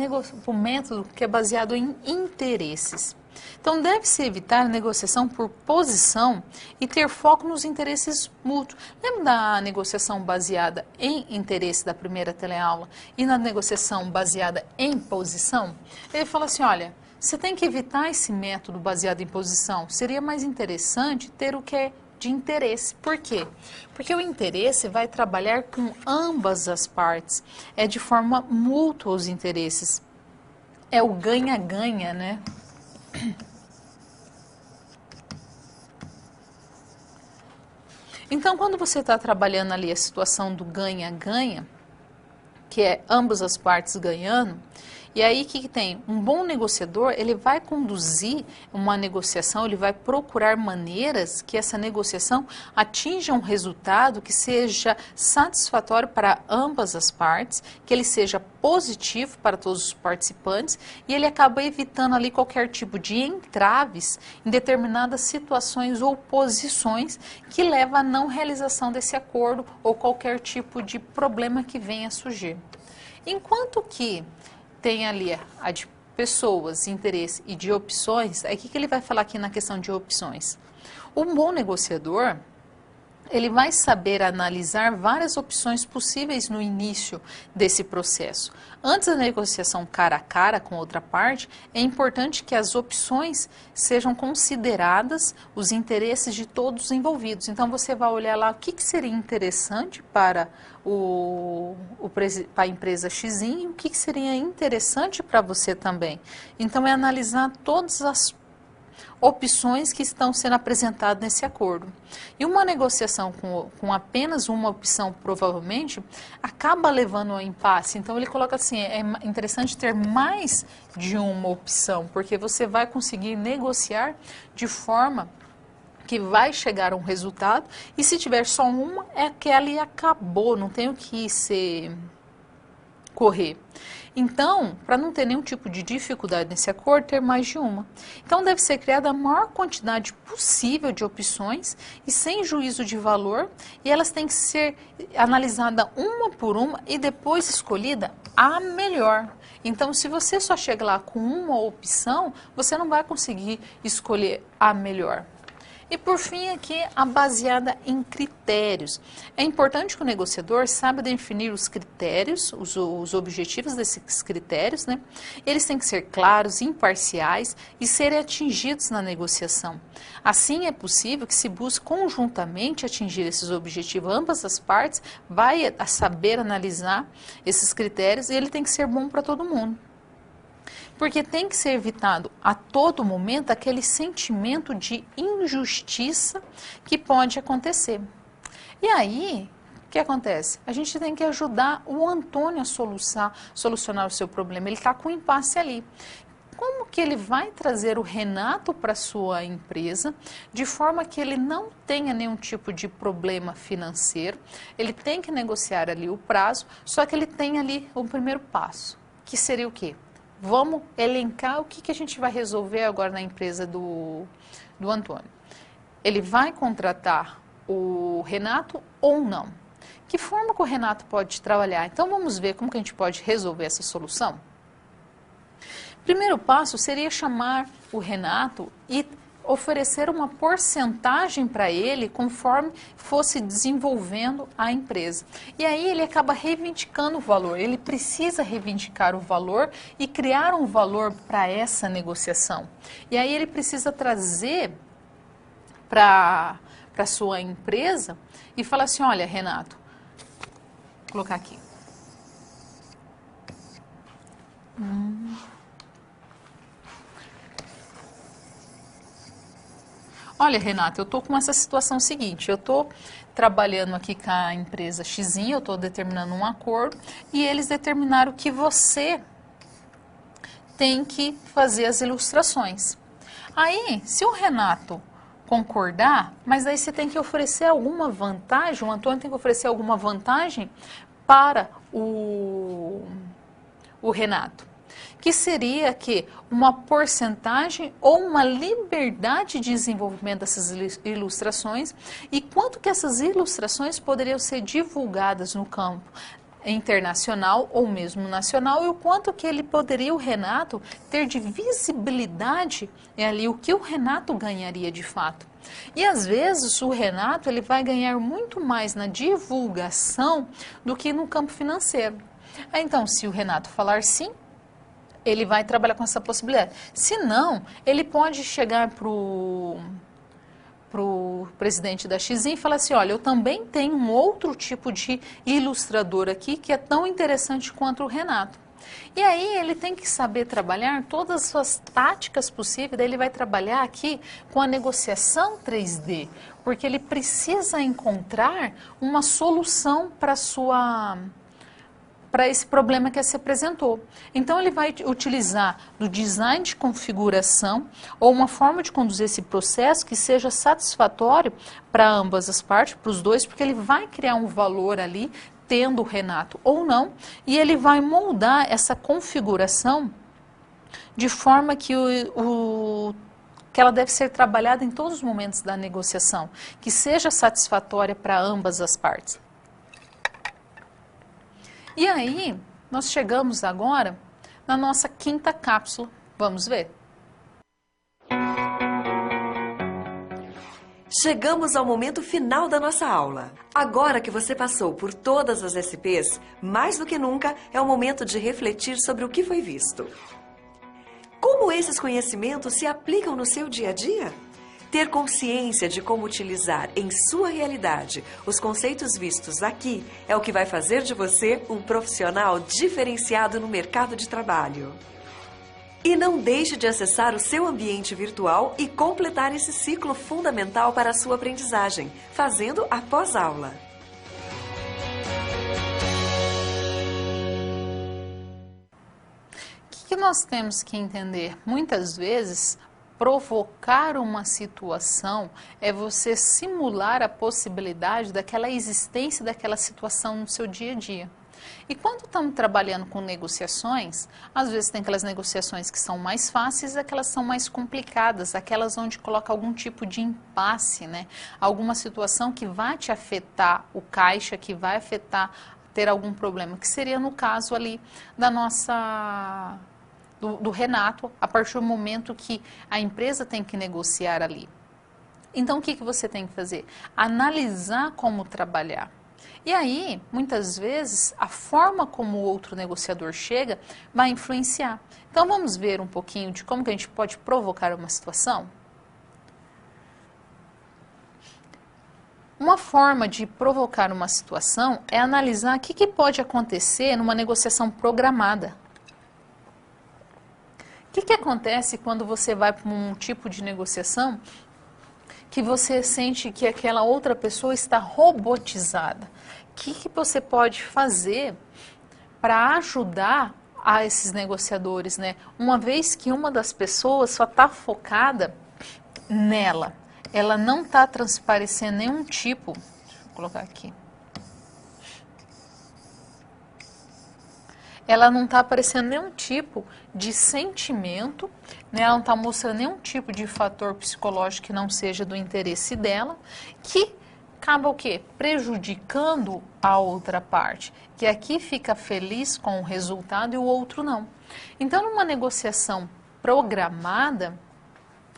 o método que é baseado em interesses. Então, deve-se evitar a negociação por posição e ter foco nos interesses mútuos. Lembra da negociação baseada em interesse da primeira teleaula e na negociação baseada em posição? Ele fala assim, olha, você tem que evitar esse método baseado em posição. Seria mais interessante ter o que é de interesse. Por quê? Porque o interesse vai trabalhar com ambas as partes. É de forma mútua os interesses. É o ganha-ganha, né? Então, quando você está trabalhando ali a situação do ganha-ganha, que é ambas as partes ganhando, e aí o que tem? Um bom negociador, ele vai conduzir uma negociação, ele vai procurar maneiras que essa negociação atinja um resultado que seja satisfatório para ambas as partes, que ele seja positivo para todos os participantes e ele acaba evitando ali qualquer tipo de entraves em determinadas situações ou posições que leva à não realização desse acordo ou qualquer tipo de problema que venha a surgir. Enquanto que tem ali a de pessoas, interesse e de opções, aí o que ele vai falar aqui na questão de opções? Um bom negociador, ele vai saber analisar várias opções possíveis no início desse processo. Antes da negociação cara a cara com outra parte, é importante que as opções sejam consideradas os interesses de todos os envolvidos. Então, você vai olhar lá o que seria interessante para para a empresa X e o que seria interessante para você também. Então, é analisar todas as opções que estão sendo apresentadas nesse acordo. E uma negociação com apenas uma opção, provavelmente, acaba levando ao impasse. Então, ele coloca assim, é interessante ter mais de uma opção, porque você vai conseguir negociar de forma que vai chegar a um resultado, e se tiver só uma, é aquela e acabou, não tem o que correr. Então, para não ter nenhum tipo de dificuldade nesse acordo, ter mais de uma. Então, deve ser criada a maior quantidade possível de opções e sem juízo de valor, e elas têm que ser analisadas uma por uma e depois escolhida a melhor. Então, se você só chega lá com uma opção, você não vai conseguir escolher a melhor. E por fim aqui, a baseada em critérios. É importante que o negociador saiba definir os critérios, os objetivos desses critérios, né? Eles têm que ser claros, imparciais e serem atingidos na negociação. Assim é possível que se busque conjuntamente atingir esses objetivos. Ambas as partes vai saber analisar esses critérios e ele tem que ser bom para todo mundo. Porque tem que ser evitado a todo momento aquele sentimento de injustiça que pode acontecer. E aí, o que acontece? A gente tem que ajudar o Antônio a solucionar o seu problema. Ele está com um impasse ali. Como que ele vai trazer o Renato para a sua empresa de forma que ele não tenha nenhum tipo de problema financeiro? Ele tem que negociar ali o prazo, só que ele tem ali o primeiro passo, que seria o quê? Vamos elencar o que a gente vai resolver agora na empresa do Antônio. Ele vai contratar o Renato ou não? Que forma que o Renato pode trabalhar? Então, vamos ver como que a gente pode resolver essa solução? Primeiro passo seria chamar o Renato e oferecer uma porcentagem para ele conforme fosse desenvolvendo a empresa. E aí ele acaba reivindicando o valor, ele precisa reivindicar o valor e criar um valor para essa negociação. E aí ele precisa trazer para a sua empresa e falar assim, olha, Renato, vou colocar aqui. Olha, Renata, eu estou com essa situação seguinte, eu estou trabalhando aqui com a empresa X, eu estou determinando um acordo e eles determinaram que você tem que fazer as ilustrações. Aí, se o Renato concordar, mas aí você tem que oferecer alguma vantagem, o Antônio tem que oferecer alguma vantagem para o Renato, que seria que uma porcentagem ou uma liberdade de desenvolvimento dessas ilustrações e quanto que essas ilustrações poderiam ser divulgadas no campo internacional ou mesmo nacional e o quanto que ele poderia, o Renato, ter de visibilidade ali, o que o Renato ganharia de fato. E às vezes o Renato ele vai ganhar muito mais na divulgação do que no campo financeiro. Então, se o Renato falar sim, ele vai trabalhar com essa possibilidade. Se não, ele pode chegar para o presidente da X e falar assim, olha, eu também tenho um outro tipo de ilustrador aqui que é tão interessante quanto o Renato. E aí ele tem que saber trabalhar todas as suas táticas possíveis, daí ele vai trabalhar aqui com a negociação 3D, porque ele precisa encontrar uma solução para esse problema que se apresentou. Então, ele vai utilizar do design de configuração ou uma forma de conduzir esse processo que seja satisfatório para ambas as partes, para os dois, porque ele vai criar um valor ali, tendo o Renato ou não, e ele vai moldar essa configuração de forma que que ela deve ser trabalhada em todos os momentos da negociação, que seja satisfatória para ambas as partes. E aí, nós chegamos agora na nossa quinta cápsula. Vamos ver? Chegamos ao momento final da nossa aula. Agora que você passou por todas as SPs, mais do que nunca é o momento de refletir sobre o que foi visto. Como esses conhecimentos se aplicam no seu dia a dia? Ter consciência de como utilizar em sua realidade os conceitos vistos aqui é o que vai fazer de você um profissional diferenciado no mercado de trabalho. E não deixe de acessar o seu ambiente virtual e completar esse ciclo fundamental para a sua aprendizagem, fazendo a pós-aula. O que nós temos que entender? Muitas vezes, provocar uma situação é você simular a possibilidade daquela existência daquela situação no seu dia a dia. E quando estamos trabalhando com negociações, às vezes tem aquelas negociações que são mais fáceis, aquelas são mais complicadas, aquelas onde coloca algum tipo de impasse, né? Alguma situação que vai te afetar o caixa, que vai afetar, ter algum problema, que seria no caso ali da nossa... Do Renato, a partir do momento que a empresa tem que negociar ali. Então, o que você tem que fazer? Analisar como trabalhar. E aí, muitas vezes, a forma como o outro negociador chega vai influenciar. Então, vamos ver um pouquinho de como que a gente pode provocar uma situação? Uma forma de provocar uma situação é analisar o que pode acontecer numa negociação programada. O que acontece quando você vai para um tipo de negociação que você sente que aquela outra pessoa está robotizada? O que você pode fazer para ajudar a esses negociadores, né? Uma vez que uma das pessoas só está focada nela, ela não está transparecendo nenhum tipo, deixa eu colocar aqui, ela não está aparecendo nenhum tipo de sentimento, né? Ela não está mostrando nenhum tipo de fator psicológico que não seja do interesse dela, que acaba o quê? Prejudicando a outra parte, que aqui fica feliz com o resultado e o outro não. Então, numa negociação programada,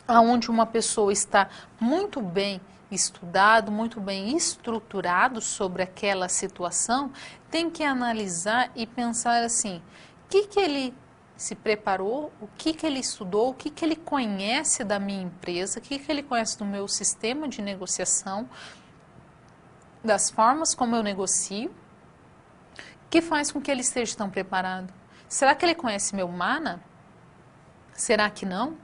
onde uma pessoa está muito bem estudado, muito bem estruturado sobre aquela situação, tem que analisar e pensar assim, o que ele se preparou, o que ele estudou, o que ele conhece da minha empresa, o que ele conhece do meu sistema de negociação, das formas como eu negocio, que faz com que ele esteja tão preparado. Será que ele conhece meu mana? Será que não? O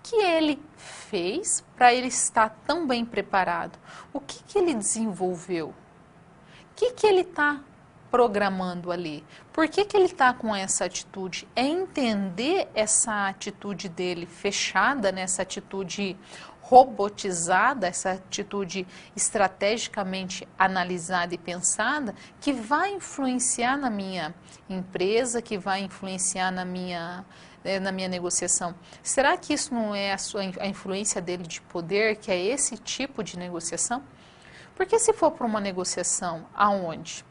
que ele fez para ele estar tão bem preparado? O que ele desenvolveu? O que ele está programando ali? Por que ele está com essa atitude? É entender essa atitude dele fechada, nessa atitude robotizada, essa atitude estrategicamente analisada e pensada, que vai influenciar na minha empresa, que vai influenciar na minha negociação. Será que isso não é a influência dele de poder, que é esse tipo de negociação? Porque se for para uma negociação aonde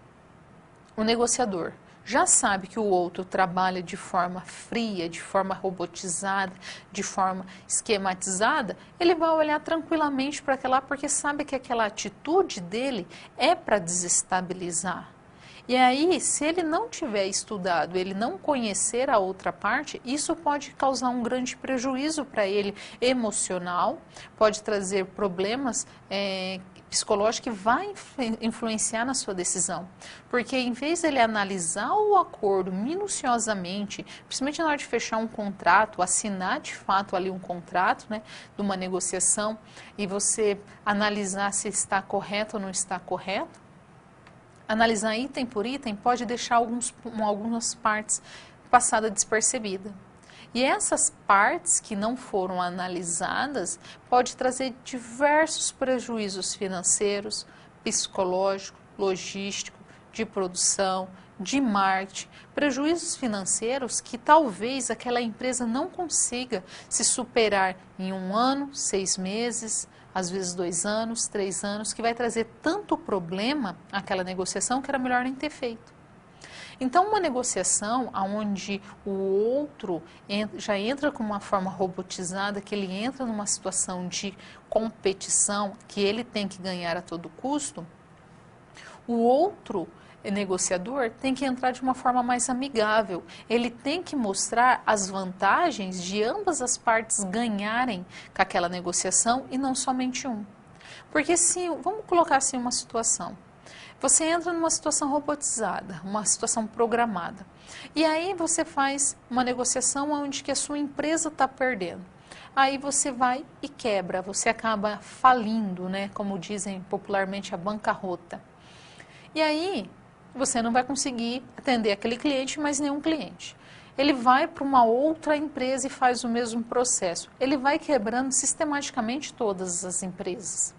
o negociador já sabe que o outro trabalha de forma fria, de forma robotizada, de forma esquematizada, ele vai olhar tranquilamente para aquela, porque sabe que aquela atitude dele é para desestabilizar. E aí, se ele não tiver estudado, ele não conhecer a outra parte, isso pode causar um grande prejuízo para ele emocional, pode trazer problemas psicológicos que vai influenciar na sua decisão. Porque em vez de ele analisar o acordo minuciosamente, principalmente na hora de fechar um contrato, assinar de fato ali um contrato, né, de uma negociação, e você analisar se está correto ou não está correto, analisar item por item pode deixar algumas partes passadas despercebidas. E essas partes que não foram analisadas pode trazer diversos prejuízos financeiros, psicológicos, logísticos, de produção, de marketing, prejuízos financeiros que talvez aquela empresa não consiga se superar em 1 ano, 6 meses, às vezes 2 anos, 3 anos, que vai trazer tanto problema àquela negociação que era melhor nem ter feito. Então, uma negociação onde o outro já entra com uma forma robotizada, que ele entra numa situação de competição, que ele tem que ganhar a todo custo, o outro negociador tem que entrar de uma forma mais amigável. Ele tem que mostrar as vantagens de ambas as partes ganharem com aquela negociação e não somente um. Porque se, vamos colocar assim uma situação. Você entra numa situação robotizada, uma situação programada. E aí você faz uma negociação onde que a sua empresa está perdendo. Aí você vai e quebra, você acaba falindo, né? Como dizem popularmente, a bancarrota. E aí você não vai conseguir atender aquele cliente, mas nenhum cliente. Ele vai para uma outra empresa e faz o mesmo processo. Ele vai quebrando sistematicamente todas as empresas.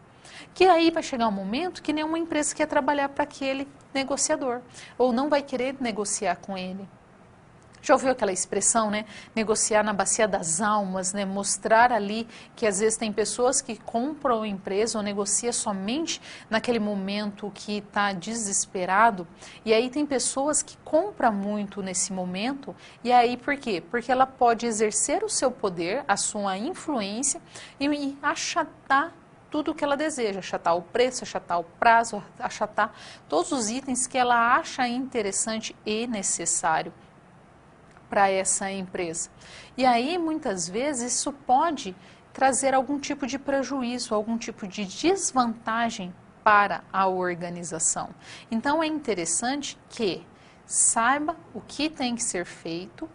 Que aí vai chegar um momento que nenhuma empresa quer trabalhar para aquele negociador, ou não vai querer negociar com ele. Já ouviu aquela expressão, né? Negociar na bacia das almas, né? Mostrar ali que às vezes tem pessoas que compram a empresa ou negociam somente naquele momento que está desesperado. E aí tem pessoas que compram muito nesse momento. E aí por quê? Porque ela pode exercer o seu poder, a sua influência e achatar tudo o que ela deseja, achatar o preço, achatar o prazo, achatar todos os itens que ela acha interessante e necessário para essa empresa. E aí, muitas vezes, isso pode trazer algum tipo de prejuízo, algum tipo de desvantagem para a organização. Então, é interessante que saiba o que tem que ser feito,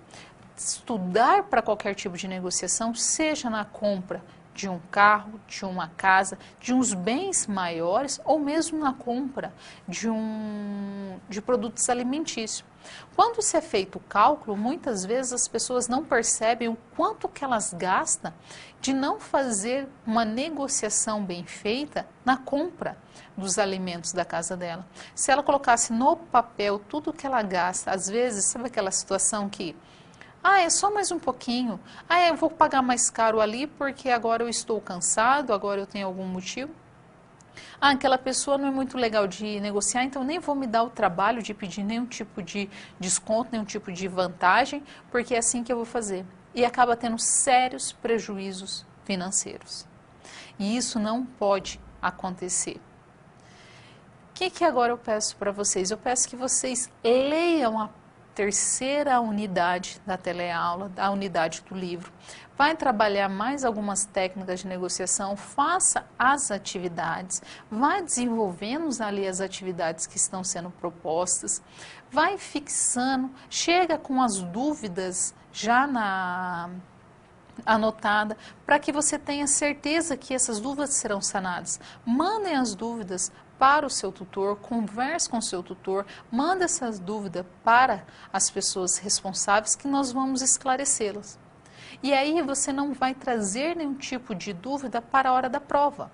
estudar para qualquer tipo de negociação, seja na compra de um carro, de uma casa, de uns bens maiores ou mesmo na compra de produtos alimentícios. Quando se é feito o cálculo, muitas vezes as pessoas não percebem o quanto que elas gastam de não fazer uma negociação bem feita na compra dos alimentos da casa dela. Se ela colocasse no papel tudo que ela gasta, às vezes, sabe aquela situação que é só mais um pouquinho. Eu vou pagar mais caro ali porque agora eu estou cansado, agora eu tenho algum motivo. Aquela pessoa não é muito legal de negociar, então nem vou me dar o trabalho de pedir nenhum tipo de desconto, nenhum tipo de vantagem, porque é assim que eu vou fazer. E acaba tendo sérios prejuízos financeiros. E isso não pode acontecer. O que agora eu peço para vocês? Eu peço que vocês leiam a terceira unidade da teleaula, da unidade do livro. Vai trabalhar mais algumas técnicas de negociação, faça as atividades, vai desenvolvendo ali as atividades que estão sendo propostas, vai fixando, chega com as dúvidas já anotada, para que você tenha certeza que essas dúvidas serão sanadas. Mandem as dúvidas para o seu tutor, converse com o seu tutor, manda essas dúvidas para as pessoas responsáveis que nós vamos esclarecê-las. E aí você não vai trazer nenhum tipo de dúvida para a hora da prova.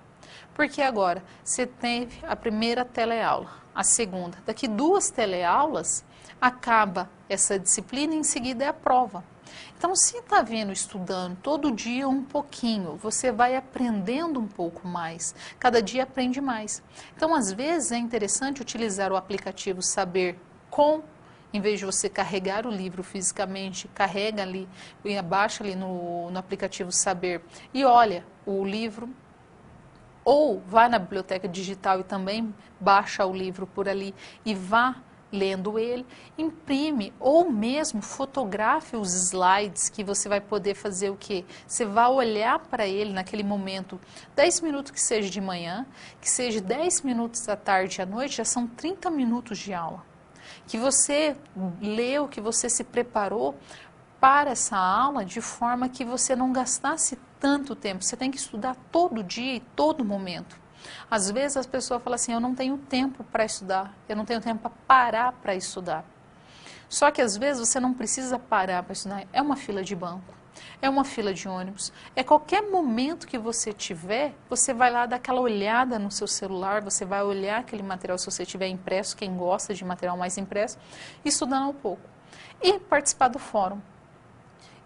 Porque agora você teve a primeira teleaula, a segunda. Daqui 2 teleaulas acaba essa disciplina e em seguida é a prova. Então, se está vendo, estudando todo dia um pouquinho, você vai aprendendo um pouco mais, cada dia aprende mais. Então, às vezes é interessante utilizar o aplicativo Saber Com, em vez de você carregar o livro fisicamente, carrega ali, abaixa ali no aplicativo Saber e olha o livro, ou vai na biblioteca digital e também baixa o livro por ali e vá lendo ele, imprime ou mesmo fotografe os slides que você vai poder fazer o quê? Você vai olhar para ele naquele momento, 10 minutos que seja de manhã, que seja 10 minutos à tarde e à noite, já são 30 minutos de aula. Que você leu, que você se preparou para essa aula de forma que você não gastasse tanto tempo. Você tem que estudar todo dia e todo momento. Às vezes as pessoas falam assim, eu não tenho tempo para estudar, eu não tenho tempo para parar para estudar. Só que às vezes você não precisa parar para estudar, é uma fila de banco, é uma fila de ônibus, é qualquer momento que você tiver, você vai lá dar aquela olhada no seu celular, você vai olhar aquele material se você tiver impresso, quem gosta de material mais impresso, estudando um pouco. E participar do fórum.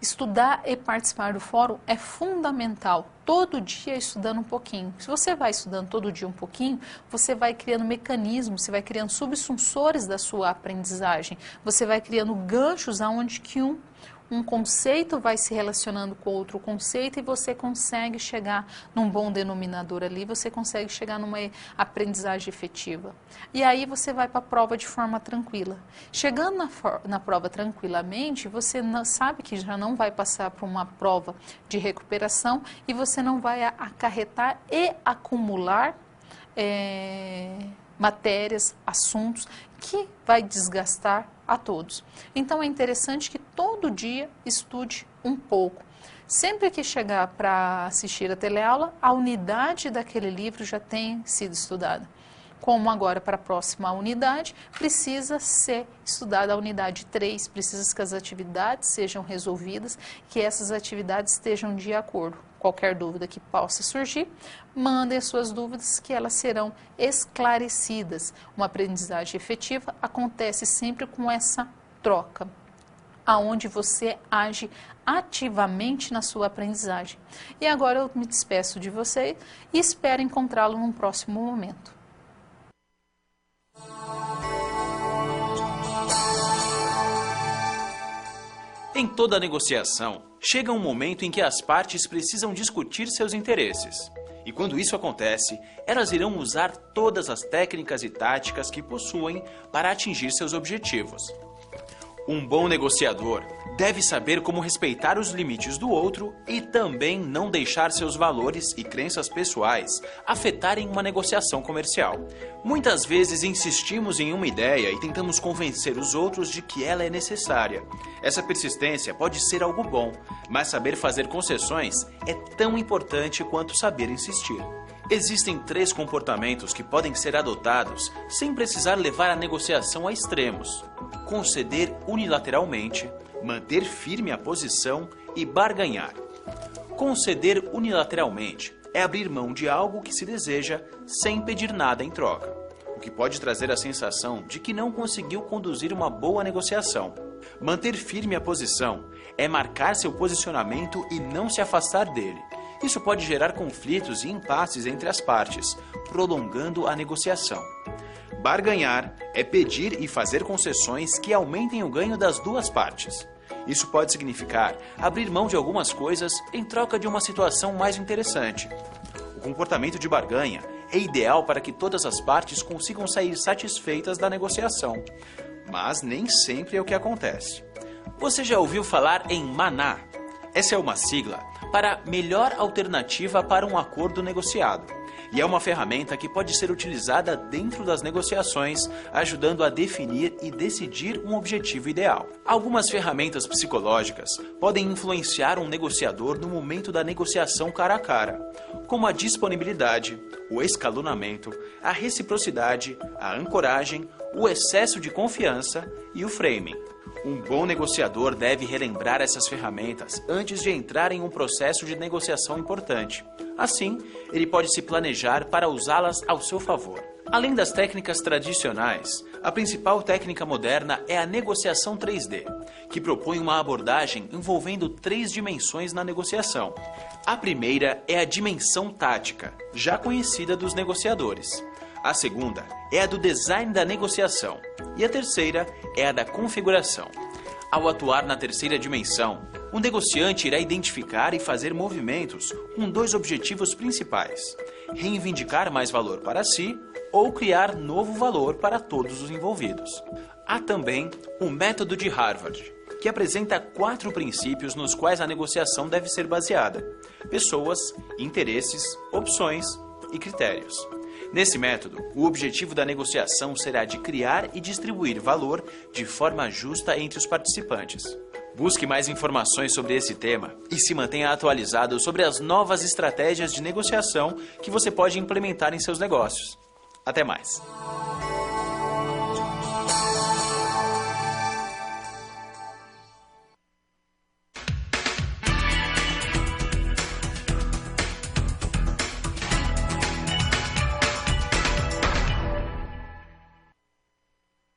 Estudar e participar do fórum é fundamental, todo dia estudando um pouquinho. Se você vai estudando todo dia um pouquinho, você vai criando mecanismos, você vai criando subsunsores da sua aprendizagem, você vai criando ganchos aonde que um conceito vai se relacionando com outro conceito e você consegue chegar num bom denominador ali, você consegue chegar numa aprendizagem efetiva. E aí você vai para a prova de forma tranquila. Chegando na prova tranquilamente, você sabe que já não vai passar por uma prova de recuperação e você não vai acarretar e acumular matérias, assuntos que vai desgastar a todos. Então é interessante que todo dia estude um pouco. Sempre que chegar para assistir a teleaula, a unidade daquele livro já tem sido estudada. Como agora para a próxima unidade, precisa ser estudada a unidade 3, precisa que as atividades sejam resolvidas, que essas atividades estejam de acordo. Qualquer dúvida que possa surgir, mandem as suas dúvidas que elas serão esclarecidas. Uma aprendizagem efetiva acontece sempre com essa troca, aonde você age ativamente na sua aprendizagem. E agora eu me despeço de você e espero encontrá-lo num próximo momento. Em toda negociação, chega um momento em que as partes precisam discutir seus interesses. E quando isso acontece, elas irão usar todas as técnicas e táticas que possuem para atingir seus objetivos. Um bom negociador deve saber como respeitar os limites do outro e também não deixar seus valores e crenças pessoais afetarem uma negociação comercial. Muitas vezes insistimos em uma ideia e tentamos convencer os outros de que ela é necessária. Essa persistência pode ser algo bom, mas saber fazer concessões é tão importante quanto saber insistir. Existem 3 comportamentos que podem ser adotados sem precisar levar a negociação a extremos: conceder unilateralmente, manter firme a posição e barganhar. Conceder unilateralmente é abrir mão de algo que se deseja sem pedir nada em troca, o que pode trazer a sensação de que não conseguiu conduzir uma boa negociação. Manter firme a posição é marcar seu posicionamento e não se afastar dele. Isso pode gerar conflitos e impasses entre as partes, prolongando a negociação. Barganhar é pedir e fazer concessões que aumentem o ganho das duas partes. Isso pode significar abrir mão de algumas coisas em troca de uma situação mais interessante. O comportamento de barganha é ideal para que todas as partes consigam sair satisfeitas da negociação, mas nem sempre é o que acontece. Você já ouviu falar em MANA? Essa é uma sigla para melhor alternativa para um acordo negociado. e é uma ferramenta que pode ser utilizada dentro das negociações, ajudando a definir e decidir um objetivo ideal. Algumas ferramentas psicológicas podem influenciar um negociador no momento da negociação cara a cara, como a disponibilidade, o escalonamento, a reciprocidade, a ancoragem, o excesso de confiança e o framing. Um bom negociador deve relembrar essas ferramentas antes de entrar em um processo de negociação importante. Assim, ele pode se planejar para usá-las ao seu favor. Além das técnicas tradicionais, a principal técnica moderna é a negociação 3D, que propõe uma abordagem envolvendo 3 dimensões na negociação. A primeira é a dimensão tática, já conhecida dos negociadores. A segunda é a do design da negociação e a terceira é a da configuração. Ao atuar na terceira dimensão, o negociante irá identificar e fazer movimentos com 2 objetivos principais: reivindicar mais valor para si ou criar novo valor para todos os envolvidos. Há também o método de Harvard, que apresenta 4 princípios nos quais a negociação deve ser baseada: pessoas, interesses, opções e critérios. Nesse método, o objetivo da negociação será de criar e distribuir valor de forma justa entre os participantes. Busque mais informações sobre esse tema e se mantenha atualizado sobre as novas estratégias de negociação que você pode implementar em seus negócios. Até mais!